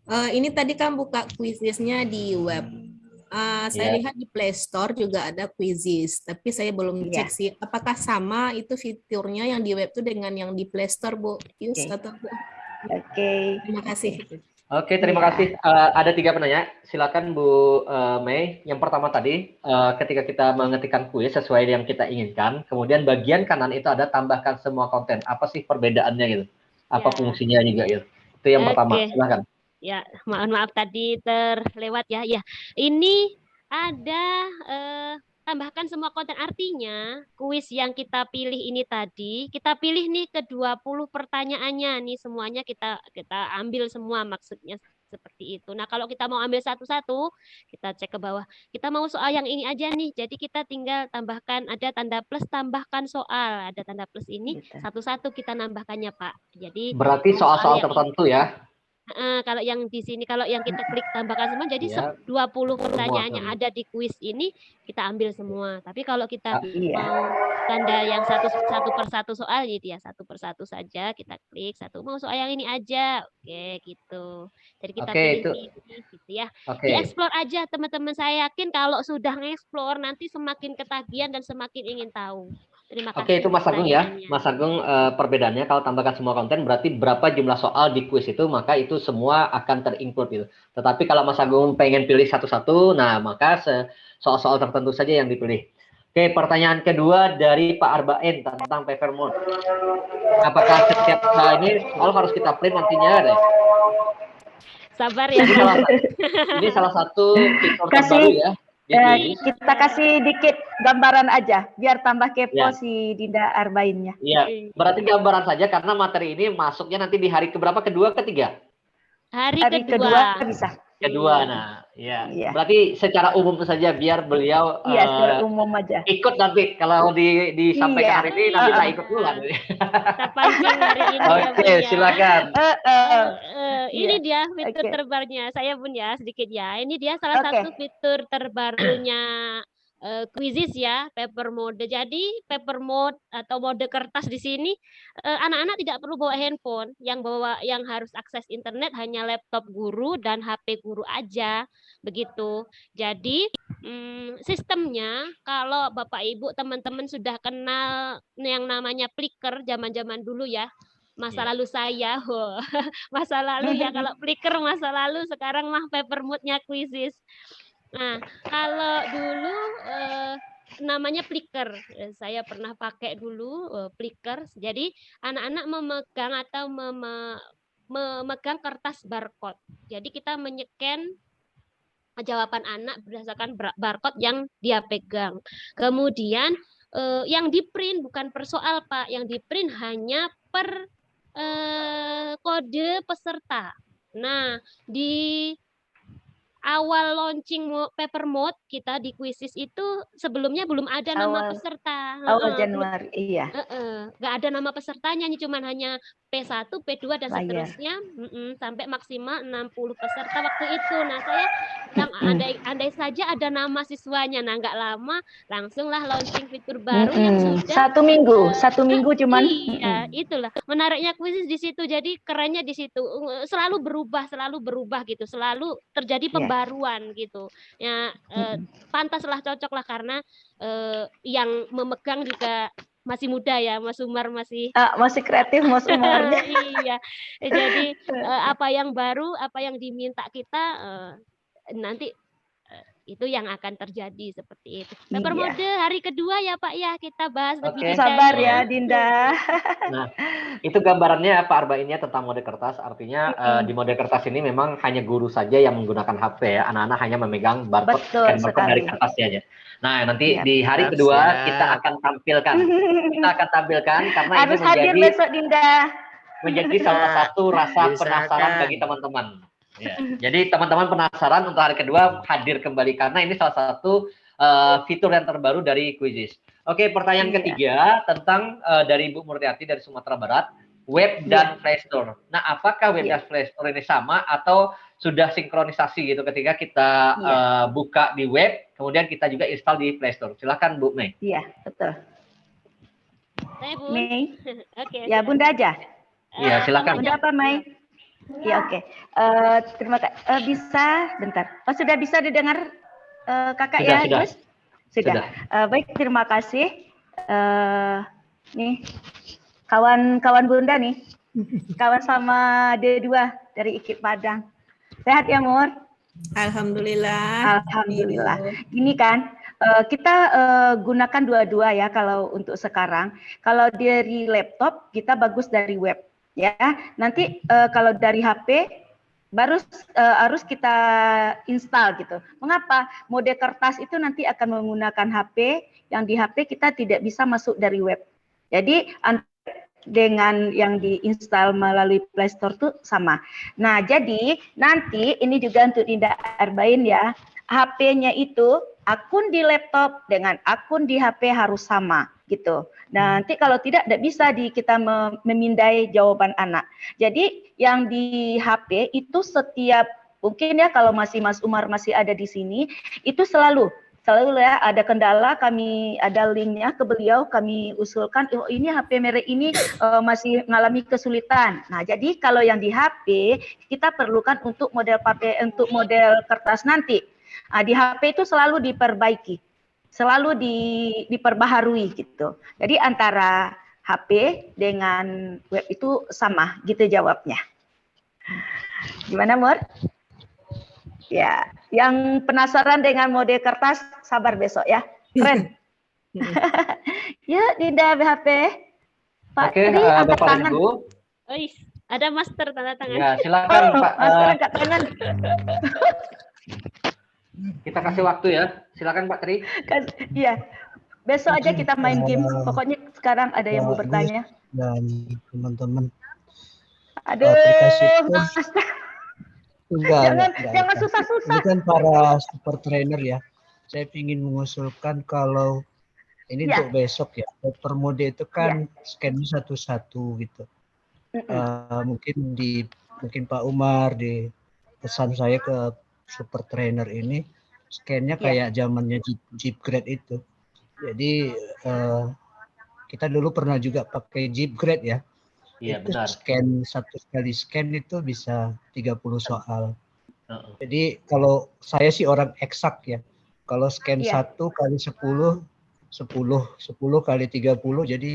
Ini tadi kan buka Quizzes-nya di web. Saya lihat di Play Store juga ada Quizzes, tapi saya belum cek sih. Apakah sama itu fiturnya yang di web itu dengan yang di Play Store, Bu? Atau Bu? Oke. Terima kasih. Oke, terima kasih. Ada 3 penanya. Silakan Bu Mei. Yang pertama tadi, ketika kita mengetikkan kuis sesuai yang kita inginkan, kemudian bagian kanan itu ada tambahkan semua konten. Apa sih perbedaannya gitu? Apa fungsinya juga gitu? Itu yang pertama. Silakan. Ya, maaf tadi terlewat ya. Ya, ini ada tambahkan semua konten. Artinya kuis yang kita pilih ini tadi, kita pilih nih ke 20 pertanyaannya nih, semuanya kita ambil semua, maksudnya seperti itu. Nah, kalau kita mau ambil satu-satu, kita cek ke bawah. Kita mau soal yang ini aja nih. Jadi kita tinggal tambahkan, ada tanda plus, tambahkan soal. Ada tanda plus ini, satu-satu kita nambahkannya, Pak. Jadi berarti soal-soal tertentu ya. Kalau yang di sini, kalau yang kita klik tambahkan semua, jadi 20 pertanyaan yang ada di kuis ini kita ambil semua. Tapi kalau kita mau tanda yang satu per satu soal gitu ya, satu per satu saja kita klik satu. Mau soal yang ini aja, oke gitu. Jadi kita pilih gitu ya. Dieksplor aja teman-teman. Saya yakin kalau sudah ngeksplor nanti semakin ketagihan dan semakin ingin tahu. Terima kasih. Oke, itu Mas Agung ya. Mas Agung, perbedaannya kalau tambahkan semua konten berarti berapa jumlah soal di kuis itu, maka itu semua akan terinclude gitu. Tetapi kalau Mas Agung pengen pilih satu-satu, nah maka soal-soal tertentu saja yang dipilih. Oke, pertanyaan kedua dari Pak Arbain tentang paper mode. Apakah setiap ini soal harus kita print nantinya deh? Sabar ya. Ini salah satu fitur terbaru ya. Kita kasih dikit gambaran aja biar tambah kepo si Dinda Arbainnya. Iya, berarti gambaran saja karena materi ini masuknya nanti di hari keberapa? Kedua, ketiga? Hari kedua bisa. Kedua, nah, ya. Berarti secara umum saja biar beliau secara umum aja. ikut nanti kalau disampaikan hari ini nanti tak ikut pula. Terpancing hari ini. Oke, silakan. Ini dia fitur terbarunya. Saya pun ya sedikit ya. Ini dia salah satu fitur terbarunya Quizizz ya, paper mode. Jadi paper mode atau mode kertas di sini anak-anak tidak perlu bawa handphone. Yang harus akses internet hanya laptop guru dan HP guru aja, begitu. Jadi sistemnya kalau Bapak Ibu teman-teman sudah kenal yang namanya Flickr zaman-zaman dulu ya. Masa lalu saya, masa lalu ya, kalau Flickr masa lalu, sekarang mah paper mode-nya Quizizz. Nah, kalau dulu namanya Flickr, saya pernah pakai dulu Flickr. Jadi anak-anak memegang atau memegang kertas barcode. Jadi kita menyeken jawaban anak berdasarkan barcode yang dia pegang. Kemudian yang di print bukan per soal Pak, yang di print hanya per kode peserta. Nah, di awal launching paper mode kita di Quizizz itu sebelumnya belum ada nama peserta. Awal Januari, iya. Nggak ada nama pesertanya, cuman hanya P1, P2 dan seterusnya sampai maksimal 60 peserta waktu itu. Nah, saya bilang andai saja ada nama siswanya. Nah, nggak lama langsunglah launching fitur baru yang sudah satu minggu cuman. Iya, itulah menariknya Quizizz di situ. Jadi kerennya di situ selalu berubah gitu, selalu terjadi pembaruan gitu. Ya, pantaslah, cocoklah karena yang memegang juga masih muda ya, Mas Umar masih kreatif Mas Umarnya. Iya. Jadi apa yang baru, apa yang diminta kita nanti itu yang akan terjadi seperti itu. Paper mode hari kedua ya Pak ya, kita bahas lebih sabar ya Dinda. Nah, itu gambarannya Pak Arbainnya tentang mode kertas. Artinya di mode kertas ini memang hanya guru saja yang menggunakan HP ya. Anak-anak hanya memegang barcode dari kertasnya aja. Nah, nanti di hari kedua kita akan tampilkan. Karena harus ini hadir besok Dinda. Menjadi salah satu rasa penasaran bagi teman-teman. Ya. Jadi teman-teman penasaran untuk hari kedua hadir kembali karena ini salah satu fitur yang terbaru dari Quizizz. Oke, pertanyaan ketiga tentang dari Ibu Murtiati dari Sumatera Barat, web dan Play Store. Nah, apakah web dan Play Store ini sama atau sudah sinkronisasi gitu ketika kita buka di web, kemudian kita juga install di Play Store? Silakan Bu Mei. Iya, betul. Saya Bu. Mei. Oke. Ya, Bunda aja. Iya, silakan. Bunda apa Mei? Ya, oke. Terima kasih. Bisa, bentar. Oh, sudah bisa didengar Kakak ya, Gus? Sudah. Baik, terima kasih. Nih, kawan Bunda nih. Kawan sama D2 dari IKIP Padang. Sehat ya, Mur? Alhamdulillah. Alhamdulillah. Ini kan, kita gunakan dua-dua ya kalau untuk sekarang. Kalau dari laptop, kita bagus dari web. Ya, nanti kalau dari HP harus kita install gitu. Mengapa? Mode kertas itu nanti akan menggunakan HP, yang di HP kita tidak bisa masuk dari web. Jadi dengan yang diinstal melalui Play Store itu sama. Nah, jadi nanti ini juga untuk Dinda Arbain ya, HP-nya itu akun di laptop dengan akun di HP harus sama gitu. Nanti kalau tidak bisa kita memindai jawaban anak. Jadi yang di HP itu setiap, mungkin ya kalau masih Mas Umar masih ada di sini, itu selalu ya ada kendala, kami ada linknya ke beliau, kami usulkan, oh ini HP merek ini masih mengalami kesulitan. Nah, jadi kalau yang di HP kita perlukan untuk model kertas nanti. Nah, di HP itu selalu diperbaiki, selalu diperbaharui gitu. Jadi antara HP dengan web itu sama gitu jawabnya. Gimana, Mur? Ya, yang penasaran dengan mode kertas, sabar besok ya. Keren. Ya, Dinda BHP. Pak Oke, Tri, angkat Bapak tangan. Ibu. Ada master tanda tangan. Ya, silakan Pak. Master angkat tangan. Kita kasih waktu ya. Silakan Pak Tri. Iya. Besok aja kita main game. Pokoknya sekarang ada yang mau bertanya. Dan teman-teman. Aduh, Master. Jangan susah-susah. Ini kan para super trainer ya. Saya ingin mengusulkan kalau ini untuk besok ya. Per mode itu kan scan satu-satu gitu. Mungkin Pak Umar di pesan saya ke super trainer ini scan-nya kayak zamannya Jeep Grade itu. Jadi kita dulu pernah juga pakai Jeep Grade ya. Iya, itu benar. Satu kali scan itu bisa 30 soal. Jadi kalau saya sih orang eksak ya. Kalau scan 1 kali 10 kali 30 jadi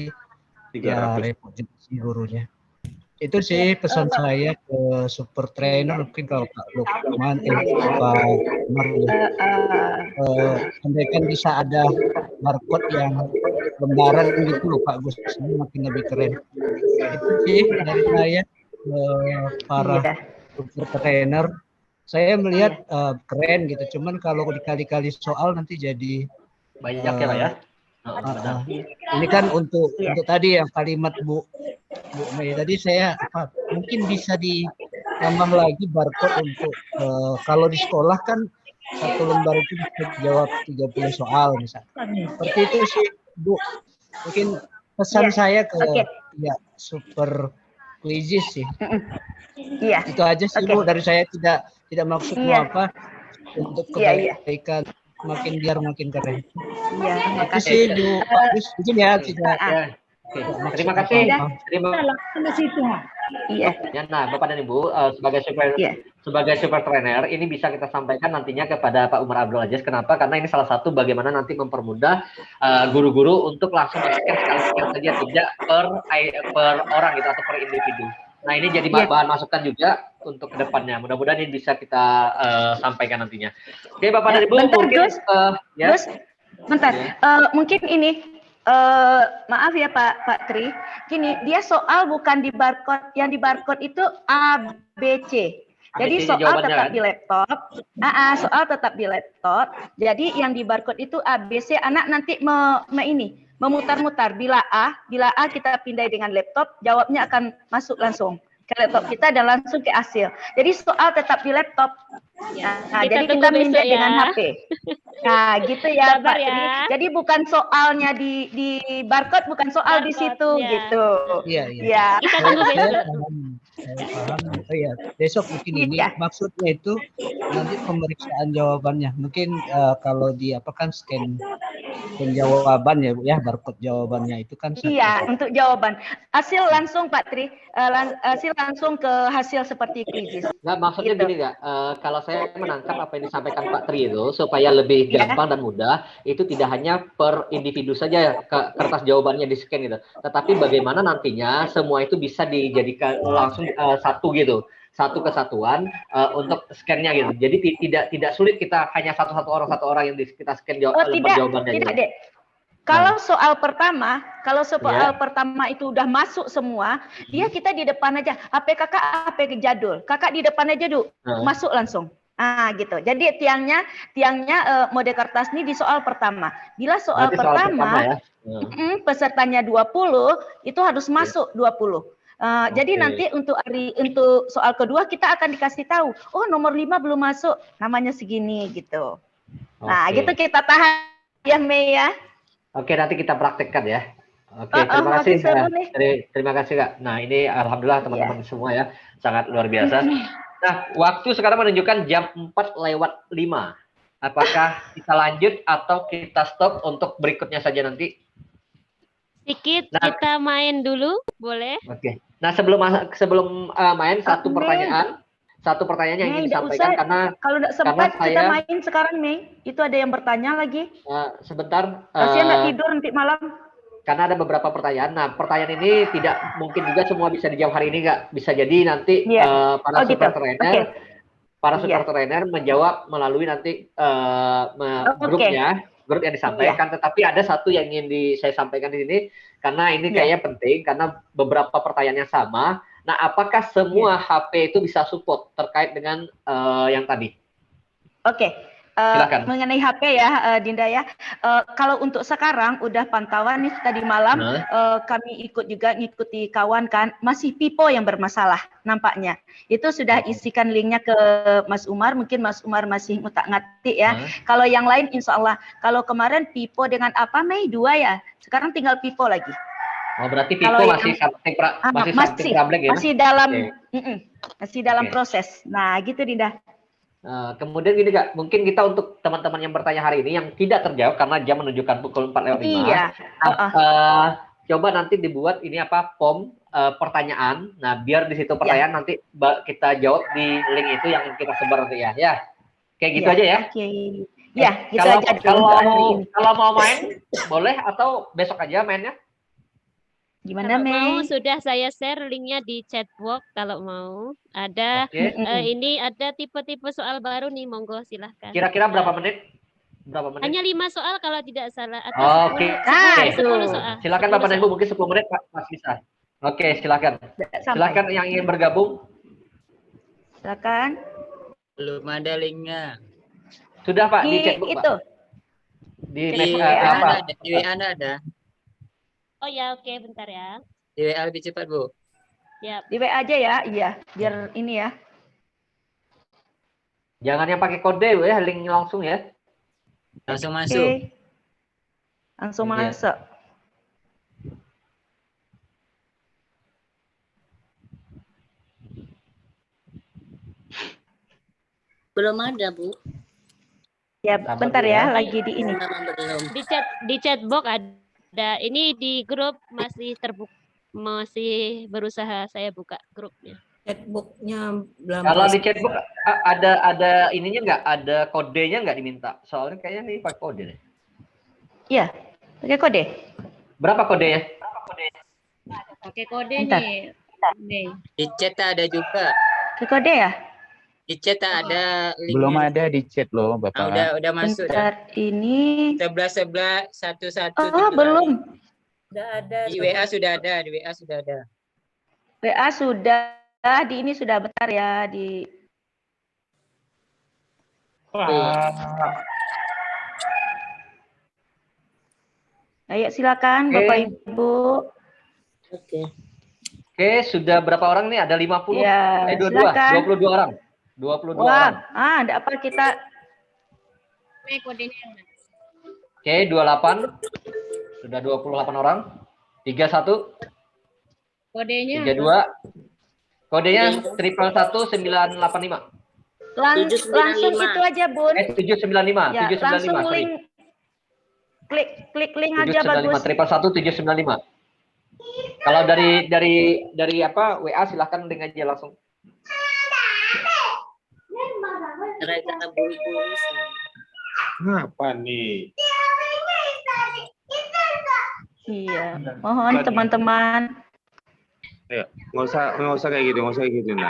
300. Ya repot sih gurunya. Itu sih pesan saya ke super trainer, mungkin kalau Pak Lukman, Pak Umar andaikan bisa ada barcode yang lembaran gitu loh Pak Gus, ini makin lebih keren. Itu sih dari saya para super trainer. Saya melihat keren gitu, cuman kalau dikali-kali soal nanti jadi banyak ya Pak ya. Ini kan untuk tadi yang kalimat Bu Mei tadi saya mungkin bisa ditambah lagi barcode untuk kalau di sekolah kan satu lembar itu bisa jawab 30 soal misalnya. Seperti itu sih Bu. Mungkin pesan saya ke super quizzes sih. Itu aja sih Bu, dari saya tidak maksud apa untuk kebaikan makin keren. Iya, makasih Bu. Bagus, izin ya tidak. Terima kasih. Iya. Nah, Bapak dan Ibu, sebagai super trainer, ini bisa kita sampaikan nantinya kepada Pak Umar Abdul Aziz. Kenapa? Karena ini salah satu bagaimana nanti mempermudah guru-guru untuk langsung men-scan sekali-sekali saja, tidak per orang gitu atau per individu. Nah, ini jadi bahan masukan juga untuk kedepannya. Mudah-mudahan ini bisa kita sampaikan nantinya. Oke, Bapak dan Ibu, mungkin Gus, bentar. Mungkin ini maaf ya Pak Tri, gini, dia soal bukan di barcode, yang di barcode itu A, B, C. Jadi soal tetap di laptop, soal tetap di laptop. Jadi yang di barcode itu A, B, C. Anak nanti memutar-mutar. Bila A kita pindai dengan laptop, jawabnya akan masuk langsung ke laptop kita dan langsung ke hasil. Jadi soal tetap di laptop. Nah, jadi kita pindai dengan HP. Nah, gitu ya Pak. Jadi bukan soalnya di barcode, bukan soal di situ gitu. Iya. Kita tunggu besok. Saya paham. Besok mungkin ini maksudnya itu nanti pemeriksaan jawabannya. Mungkin kalau di scan jawabannya Bu ya, barcode jawabannya itu kan. Iya, untuk jawaban. Hasil langsung Pak Tri, hasil langsung ke hasil seperti quizzes. Nggak, maksudnya gini nggak, kalau saya menangkap apa yang disampaikan Pak Tri itu supaya lebih gampang dan mudah, itu tidak hanya per individu saja kertas jawabannya di scan gitu, tetapi bagaimana nantinya semua itu bisa dijadikan langsung satu gitu, satu kesatuan untuk scan-nya gitu. Jadi tidak sulit kita hanya satu orang yang kita scan lembar jawabannya. Tidak, gitu. Dek. Kalau soal pertama itu udah masuk semua, dia kita di depan aja. HP kakak HP jadul, kakak di depan aja dulu, masuk langsung. Gitu. Jadi tiangnya mode kertas ini di soal pertama. Bila soal pertama ya? Pesertanya 20, itu harus masuk 20. Jadi nanti untuk soal kedua kita akan dikasih tahu, oh nomor 5 belum masuk, namanya segini gitu. Nah, gitu kita tahan ya Mei ya. Oke, nanti kita praktekkan ya. Oke, terima kasih. Terima kasih Kak. Nah, ini alhamdulillah teman-teman semua ya, sangat luar biasa. Nah, waktu sekarang menunjukkan jam 4:05. Apakah kita lanjut atau kita stop untuk berikutnya saja nanti? Sedikit kita main dulu, boleh? Oke. Nah, sebelum main satu pertanyaan yang ingin disampaikan karena kalau tidak sempat kita main sekarang nih. Itu ada yang bertanya lagi. Sebentar. Kasihan nggak tidur nanti malam. Karena ada beberapa pertanyaan. Nah, pertanyaan ini tidak mungkin juga semua bisa dijawab hari ini, Kak. Bisa jadi nanti para super trainer menjawab melalui nanti grup yang disampaikan. Tetapi ada satu yang ingin saya sampaikan di sini karena ini kayaknya penting karena beberapa pertanyaan yang sama. Nah, apakah semua HP itu bisa support terkait dengan yang tadi? Oke. Mengenai HP ya, Dinda ya. Kalau untuk sekarang udah pantauan nih tadi malam kami ngikuti kawan kan, masih Pipo yang bermasalah nampaknya. Itu sudah isikan linknya ke Mas Umar, mungkin Mas Umar masih ngutak-ngatik ya. Kalau yang lain insya Allah, kalau kemarin Pipo dengan apa Mei 2 ya, sekarang tinggal Pipo lagi. Oh, berarti Pipo masih something problem ya? Masih dalam proses. Nah, gitu Dinda. Kemudian gini Kak, mungkin kita untuk teman-teman yang bertanya hari ini yang tidak terjawab karena jam menunjukkan pukul 4:05. Coba nanti dibuat ini form pertanyaan. Nah, biar di situ pertanyaan nanti kita jawab di link itu yang kita sebar nanti ya. Ya. Kayak gitu aja ya. Ya, gitu aja. Kalau mau main boleh atau besok aja mainnya? Gimana kalau Mei? mau sudah saya share linknya di chat box kalau mau. Ada ini ada tipe-tipe soal baru nih, monggo silahkan. Kira-kira berapa menit? Hanya 5 soal kalau tidak salah atau 10 soal. Silakan Bapak dan Ibu, mungkin 10 menit Pak Mas bisa. Oke, silakan. Silakan yang ingin bergabung. Silakan. Belum ada linknya. Sudah Pak di chat box Pak. Di WA ada. Oh ya, oke, bentar ya. Di WA lebih cepat, Bu. Ya. Di WA aja ya, iya, biar ini ya. Jangan yang pakai kode ya, link langsung ya. Langsung masuk. Langsung masuk. Belum ada, Bu. Ya, bentar ya, lagi di ini. Di chat box ada. Ini di grup masih terbuka, masih berusaha saya buka grupnya. Chatbooknya belum. Kalau di chatbook ada ininya nggak? Ada kodenya nggak diminta? Soalnya kayaknya nih pakai kode deh. Iya, pakai kode. Berapa kodenya? Pakai kode nih. Di chat ada juga. Pakai kode ya? Di chat ada linknya. Belum ada di chat loh, Bapak. Udah masuk. Bentar, ini 11 11 11. Belum. Sudah ada. Di WA sudah ada, WA sudah, di ini sudah bentar ya di. Ayo silakan Bapak Ibu. Oke, sudah berapa orang nih? Ada 50? Ya, 22 orang. 22 orang. Ada apa kita? Oke, 28. Sudah 28 orang. 31. Kodenya. 32. Kodenya 111985. Langsung itu aja, Bun. 795. Ya, 795. langsung link. Klik link aja 795, bagus. 795. Kalau dari apa WA silahkan link aja langsung. Apa nih? Iya, mohon teman-teman. Ayo, nggak usah kayak gitu, nah.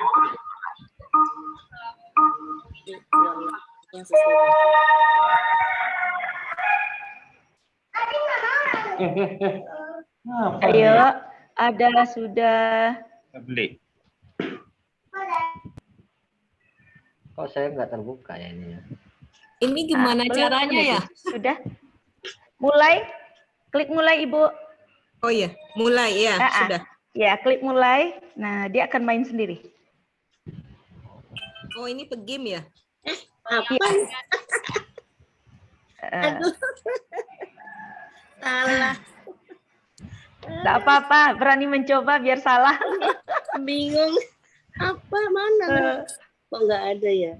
Ayo, ada sudah. Beli. Kok saya nggak terbuka ya ini? Ini gimana caranya ya? Sudah. Mulai. Klik mulai, Ibu. Oh iya, mulai ya, sudah. Ya, klik mulai. Nah, dia akan main sendiri. Oh, ini pegame ya? Apa? Aduh. Salah. Tidak apa-apa, berani mencoba biar salah. Bingung. Apa mana? Kok nggak ada ya?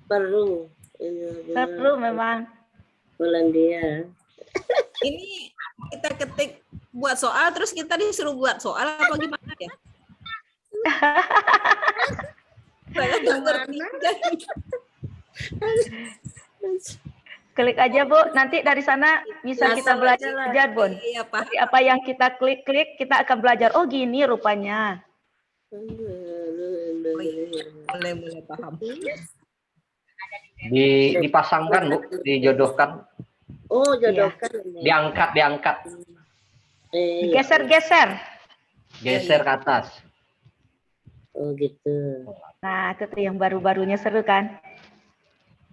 Perlu. Perlu memang. Polandia. Ini kita ketik buat soal, terus kita disuruh buat soal apa gimana ya? Saya nggak ngerti. Klik aja, Bu. Nanti dari sana bisa kita belajar, Bon. Iya, Pak. Apa yang kita klik-klik, kita akan belajar. Oh, gini rupanya. Mulai paham. Dipasangkan, Bu, dijodohkan. Oh, jodohkan. Diangkat. Geser-geser. Geser ke atas. Oh, gitu. Nah, itu tuh yang baru-barunya seru kan?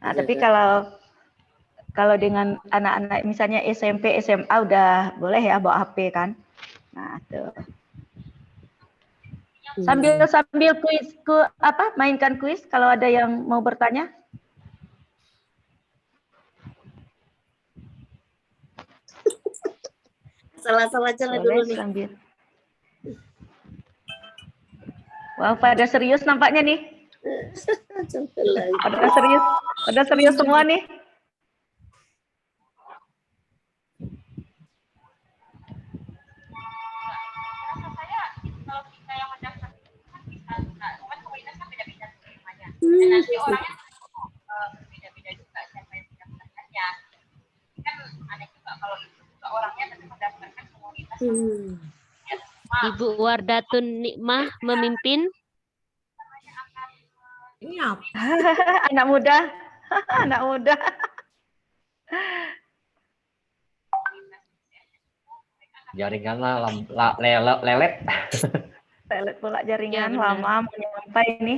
Nah, tapi kalau dengan anak-anak misalnya SMP, SMA udah boleh ya bawa HP kan? Nah, tuh. Sambil kuis, mainkan kuis kalau ada yang mau bertanya. Salah-salah dulu nih. Sambil. Wow, pada serius nampaknya nih. Pada serius semua nih. Nanti orangnya beda-beda juga siapa yang mendaftarkannya. Kan aneh juga kalau itu juga orangnya tapi mendaftarkan komunitas. Ibu Wardatun Nikmah memimpin. Ini apa? Anak muda. Anak muda. Jaringannya lelet. Lelet pula jaringan, Ya, lama menyampai ini.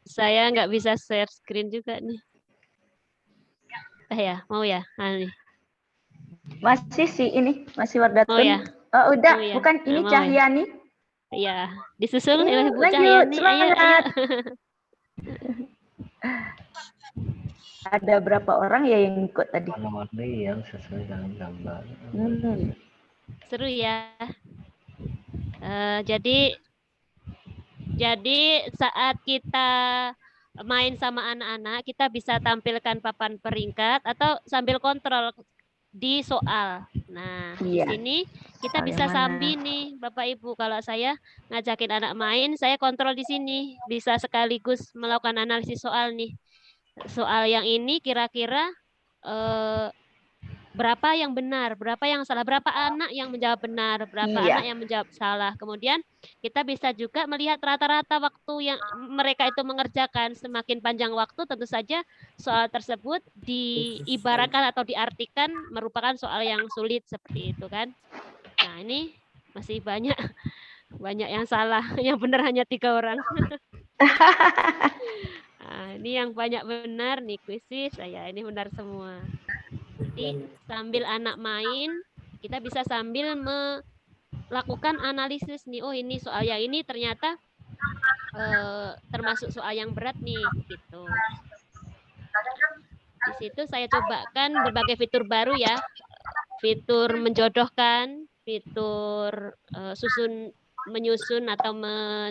Saya nggak bisa share screen juga nih. Ya, mau ya? Nah, nih. Masih sih ini, masih Wardatun. Oh ya. Oh, udah, Oh, ya. bukan ini Mau ya? Cahyani. Iya, disusul oleh Bu Lanjut, Cahyani. semangat. Ayo. Ada berapa orang ya yang ikut tadi? Warna-warni yang sesuai dengan gambar. Seru ya. Jadi saat kita main sama anak-anak, kita bisa tampilkan papan peringkat atau sambil kontrol di soal. Nah, di sini kita bisa sambil nih, Bapak Ibu. Kalau saya ngajakin anak main, saya kontrol di sini. Bisa sekaligus melakukan analisis soal nih. Soal yang ini kira-kira berapa yang benar, berapa yang salah, berapa anak yang menjawab benar, berapa anak yang menjawab salah. Kemudian kita bisa juga melihat rata-rata waktu yang mereka itu mengerjakan. Semakin panjang waktu, tentu saja soal tersebut diibaratkan atau diartikan merupakan soal yang sulit seperti itu kan. Nah, ini masih banyak yang salah, yang benar hanya 3 orang. Nah, ini yang banyak benar nih kuisis saya, ini benar semua. Jadi sambil anak main, kita bisa sambil melakukan analisis nih. Oh, ini soal yang ini ternyata termasuk soal yang berat nih, gitu. Di situ saya cobakan berbagai fitur baru ya, fitur menjodohkan, fitur menyusun atau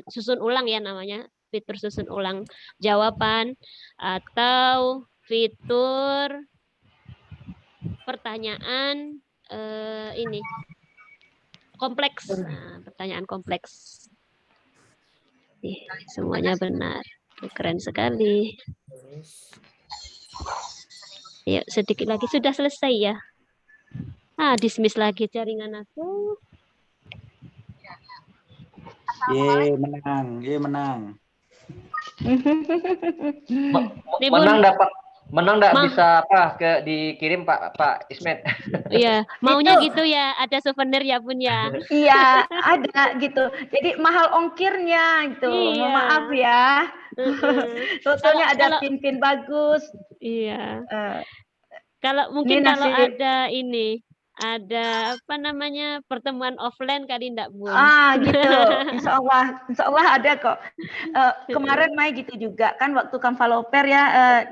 susun ulang ya namanya, fitur susun ulang jawaban, atau fitur pertanyaan ini kompleks. Nah, pertanyaan kompleks. Semuanya benar. Keren sekali. Yuk, sedikit lagi sudah selesai ya. Dismiss lagi jaringan aku. Menang. Menang Menang nggak bisa dikirim Pak Ismet? Iya, maunya Itu. gitu ya, ada souvenir ya Bun ya. Iya, ada gitu. Jadi mahal ongkirnya gitu. Iya. Maaf ya. Fotonya ada Kalau pin-pin bagus. Iya. Kalau mungkin kalau ada apa namanya pertemuan offline kali enggak Bun? Gitu. Insya Allah ada kok. Kemarin Mai gitu juga kan waktu Kamfaloper ya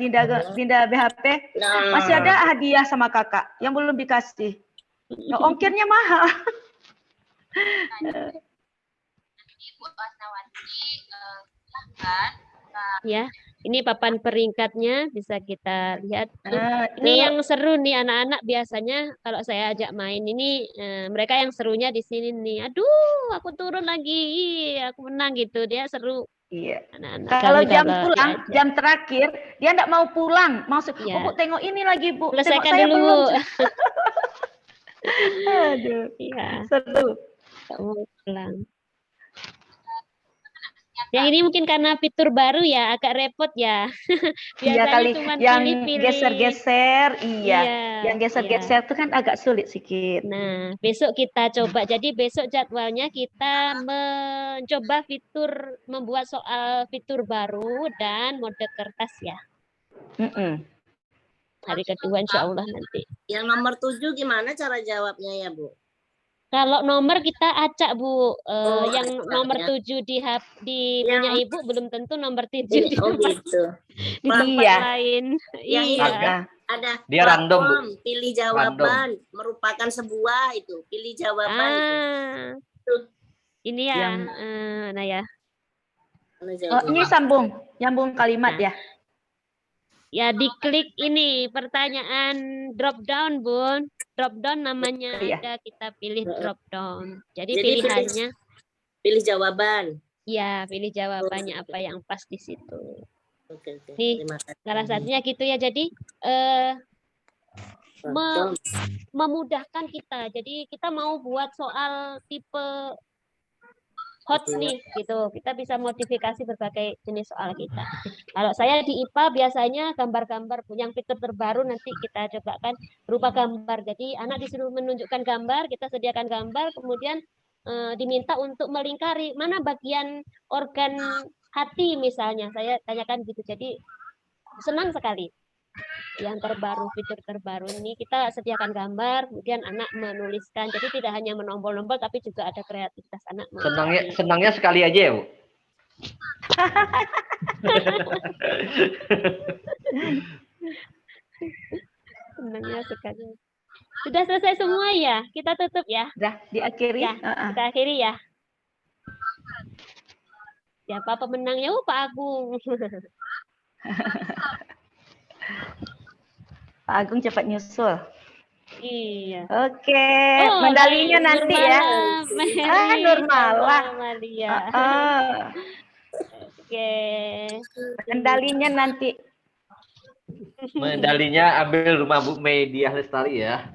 Dinda BHP masih ada hadiah sama kakak yang belum dikasih. Ongkirnya mahal. Ibu Asnawati silahkan. Ya, ini papan peringkatnya bisa kita lihat. Ini yang seru nih anak-anak biasanya kalau saya ajak main ini mereka yang serunya di sini nih. Aduh, aku turun lagi, aku menang gitu. Dia seru. Iya. Anak-anak. Kalau jam pulang, jam terakhir dia enggak mau pulang. Bu, tengok ini lagi Bu. Selesaikan saya dulu. belum. Aduh. Iya. Seru. Enggak mau pulang. Yang ini mungkin karena fitur baru ya, agak repot ya. Biasanya kali cuma yang pilih-pilih. geser-geser, Iya, yang geser-geser itu kan agak sulit sedikit. Nah, besok kita coba. Jadi besok jadwalnya kita mencoba fitur membuat soal fitur baru dan mode kertas ya. Hari kedua insya Allah nanti. Yang nomor 7 gimana cara jawabnya ya Bu? Kalau nomor kita acak Bu, yang acak, nomor ya. 7 di punya Ibu belum tentu nomor 7 di gitu. di tempat lain. Yang Iya. Ada dia random Bu. Pilih jawaban merupakan sebuah itu. Pilih jawaban itu. Ini ya, nah ya. Ini nyambung kalimat ya. Ya diklik ini pertanyaan drop down Bun. Drop down namanya ada, kita pilih drop down. Jadi pilihannya pilih jawaban. Ya, pilih jawabannya apa yang pas di situ. Oke. Nih, salah satunya gitu ya. Jadi memudahkan kita. Jadi kita mau buat soal tipe hot nih gitu, kita bisa modifikasi berbagai jenis soal kita. Kalau saya di IPA biasanya gambar-gambar yang fitur terbaru nanti kita coba kan berupa gambar. Jadi anak disuruh menunjukkan gambar, kita sediakan gambar, kemudian diminta untuk melingkari mana bagian organ hati misalnya. Saya tanyakan gitu. Jadi senang sekali. Yang terbaru, fitur terbaru ini kita sediakan gambar, kemudian anak menuliskan. Jadi tidak hanya menombol-nombol, tapi juga ada kreativitas anak. Senangnya sekali aja ya Bu. Senangnya sekali. Sudah selesai semua ya? Kita tutup ya? Sudah diakhiri. Ya, kita akhiri ya. Siapa pemenangnya? Pak Agung. Pak Agung cepat nyusul. Iya. Oke, medalinya nanti ya. Nurmala. Oke. Medalinya nanti. Medalinya ambil rumah Bu Media Lestari ya.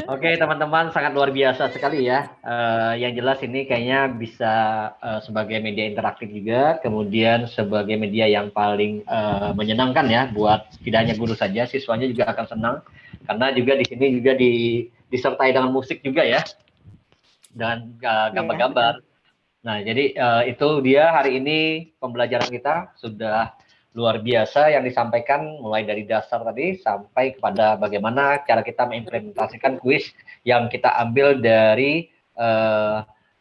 Oke teman-teman, sangat luar biasa sekali ya. Yang jelas ini kayaknya bisa sebagai media interaktif juga, kemudian sebagai media yang paling menyenangkan ya buat tidak hanya guru saja, siswanya juga akan senang karena juga di sini juga disertai dengan musik juga ya, dan gambar-gambar. Nah jadi itu dia hari ini pembelajaran kita sudah luar biasa yang disampaikan mulai dari dasar tadi sampai kepada bagaimana cara kita mengimplementasikan kuis yang kita ambil dari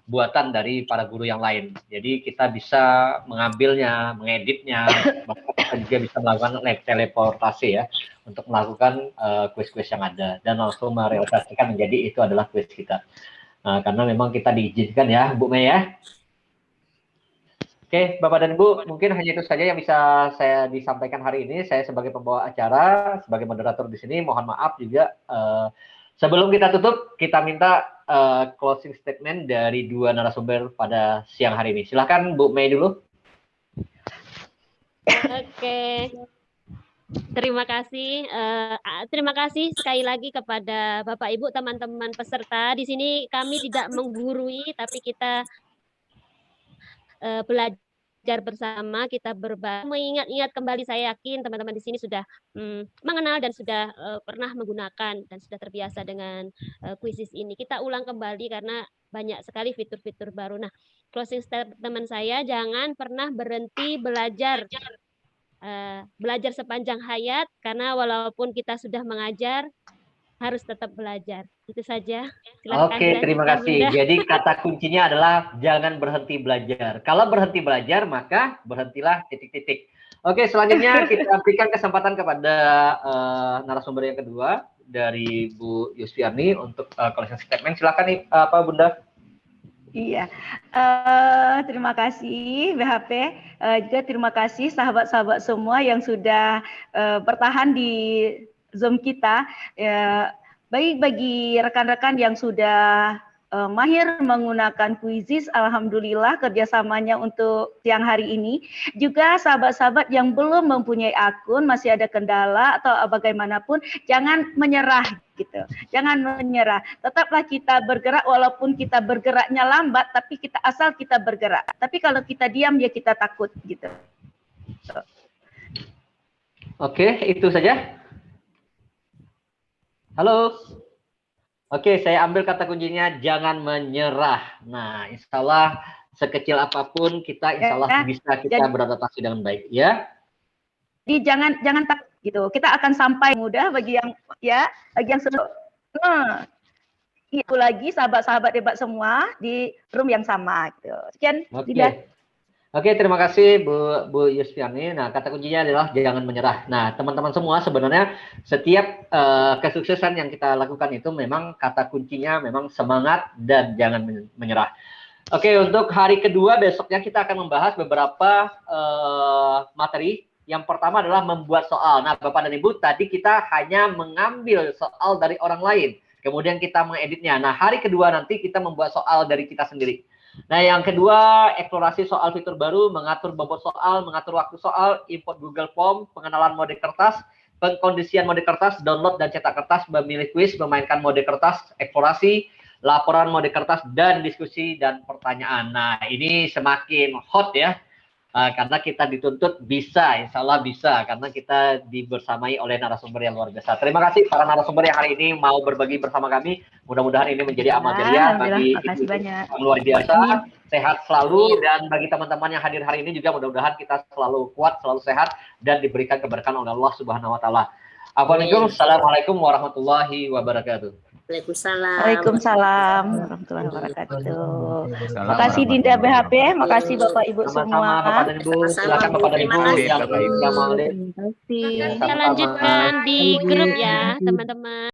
buatan dari para guru yang lain. Jadi kita bisa mengambilnya, mengeditnya, bahkan kita juga bisa melakukan teleportasi ya untuk melakukan kuis-kuis yang ada dan langsung merealisasikan menjadi itu adalah kuis kita. Karena memang kita diizinkan ya Bu Mei ya. Oke, Bapak dan Ibu, mungkin hanya itu saja yang bisa saya disampaikan hari ini. Saya sebagai pembawa acara, sebagai moderator di sini, mohon maaf juga. Sebelum kita tutup, kita minta closing statement dari dua narasumber pada siang hari ini. Silakan Bu Mei dulu. Oke. Terima kasih. Terima kasih sekali lagi kepada Bapak Ibu, teman-teman peserta. Di sini kami tidak menggurui, tapi kita belajar belajar bersama, kita berbagi, mengingat-ingat kembali. Saya yakin teman-teman di sini sudah mengenal dan sudah pernah menggunakan dan sudah terbiasa dengan Quizzes ini. Kita ulang kembali karena banyak sekali fitur-fitur baru. Nah, closing statement saya, jangan pernah berhenti belajar. Belajar sepanjang hayat, karena walaupun kita sudah mengajar, harus tetap belajar. Itu saja. Silakan. Oke, terima kasih. Bunda. Jadi kata kuncinya adalah jangan berhenti belajar. Kalau berhenti belajar, maka berhentilah titik-titik. Oke, selanjutnya kita berikan kesempatan kepada narasumber yang kedua dari Bu Yusfiani untuk closing statement. Silakan nih, Bunda. Iya, terima kasih BHP, juga terima kasih sahabat-sahabat semua yang sudah bertahan di Zoom kita. Baik bagi rekan-rekan yang sudah mahir menggunakan Quizzes, alhamdulillah kerjasamanya untuk siang hari ini. Juga sahabat-sahabat yang belum mempunyai akun, masih ada kendala atau bagaimanapun, jangan menyerah gitu. Jangan menyerah. Tetaplah kita bergerak, walaupun kita bergeraknya lambat, tapi asal kita bergerak. Tapi kalau kita diam ya kita takut gitu. Oke, itu saja. Halo. Oke, saya ambil kata kuncinya jangan menyerah. Nah, insya Allah sekecil apapun kita insya Allah bisa kita beradaptasi dengan baik, ya. Jadi jangan takut gitu. Kita akan sampai mudah bagi yang bagi yang seru. Itu lagi sahabat-sahabat debat semua di room yang sama gitu. Sekian. Oke, terima kasih Bu Yusfiani. Nah, kata kuncinya adalah jangan menyerah. Nah, teman-teman semua, sebenarnya setiap kesuksesan yang kita lakukan itu memang kata kuncinya memang semangat dan jangan menyerah. Oke, untuk hari kedua besoknya kita akan membahas beberapa materi. Yang pertama adalah membuat soal. Nah, Bapak dan Ibu, tadi kita hanya mengambil soal dari orang lain. Kemudian kita mengeditnya. Nah, hari kedua nanti kita membuat soal dari kita sendiri. Nah, yang kedua, eksplorasi soal fitur baru, mengatur bobot soal, mengatur waktu soal, import Google Form, pengenalan mode kertas, pengkondisian mode kertas, download dan cetak kertas, memilih kuis, memainkan mode kertas, eksplorasi, laporan mode kertas, dan diskusi dan pertanyaan. Nah, ini semakin hot ya, karena kita dituntut bisa, insya Allah bisa, karena kita dibersamai oleh narasumber yang luar biasa. Terima kasih para narasumber yang hari ini mau berbagi bersama kami. Mudah-mudahan ini menjadi amal jariah bagi yang luar biasa, sehat selalu, dan bagi teman-teman yang hadir hari ini juga mudah-mudahan kita selalu kuat, selalu sehat, dan diberikan keberkahan oleh Allah Subhanahu Wa Taala. Assalamualaikum warahmatullahi wabarakatuh. Waalaikumsalam warahmatullahi wabarakatuh. Terima kasih Dinda BHP, makasih Bapak Ibu semua. Bapak dan Ibu, silakan Bapak dan Ibu yang mau. Kita lanjutkan di grup ya, teman-teman.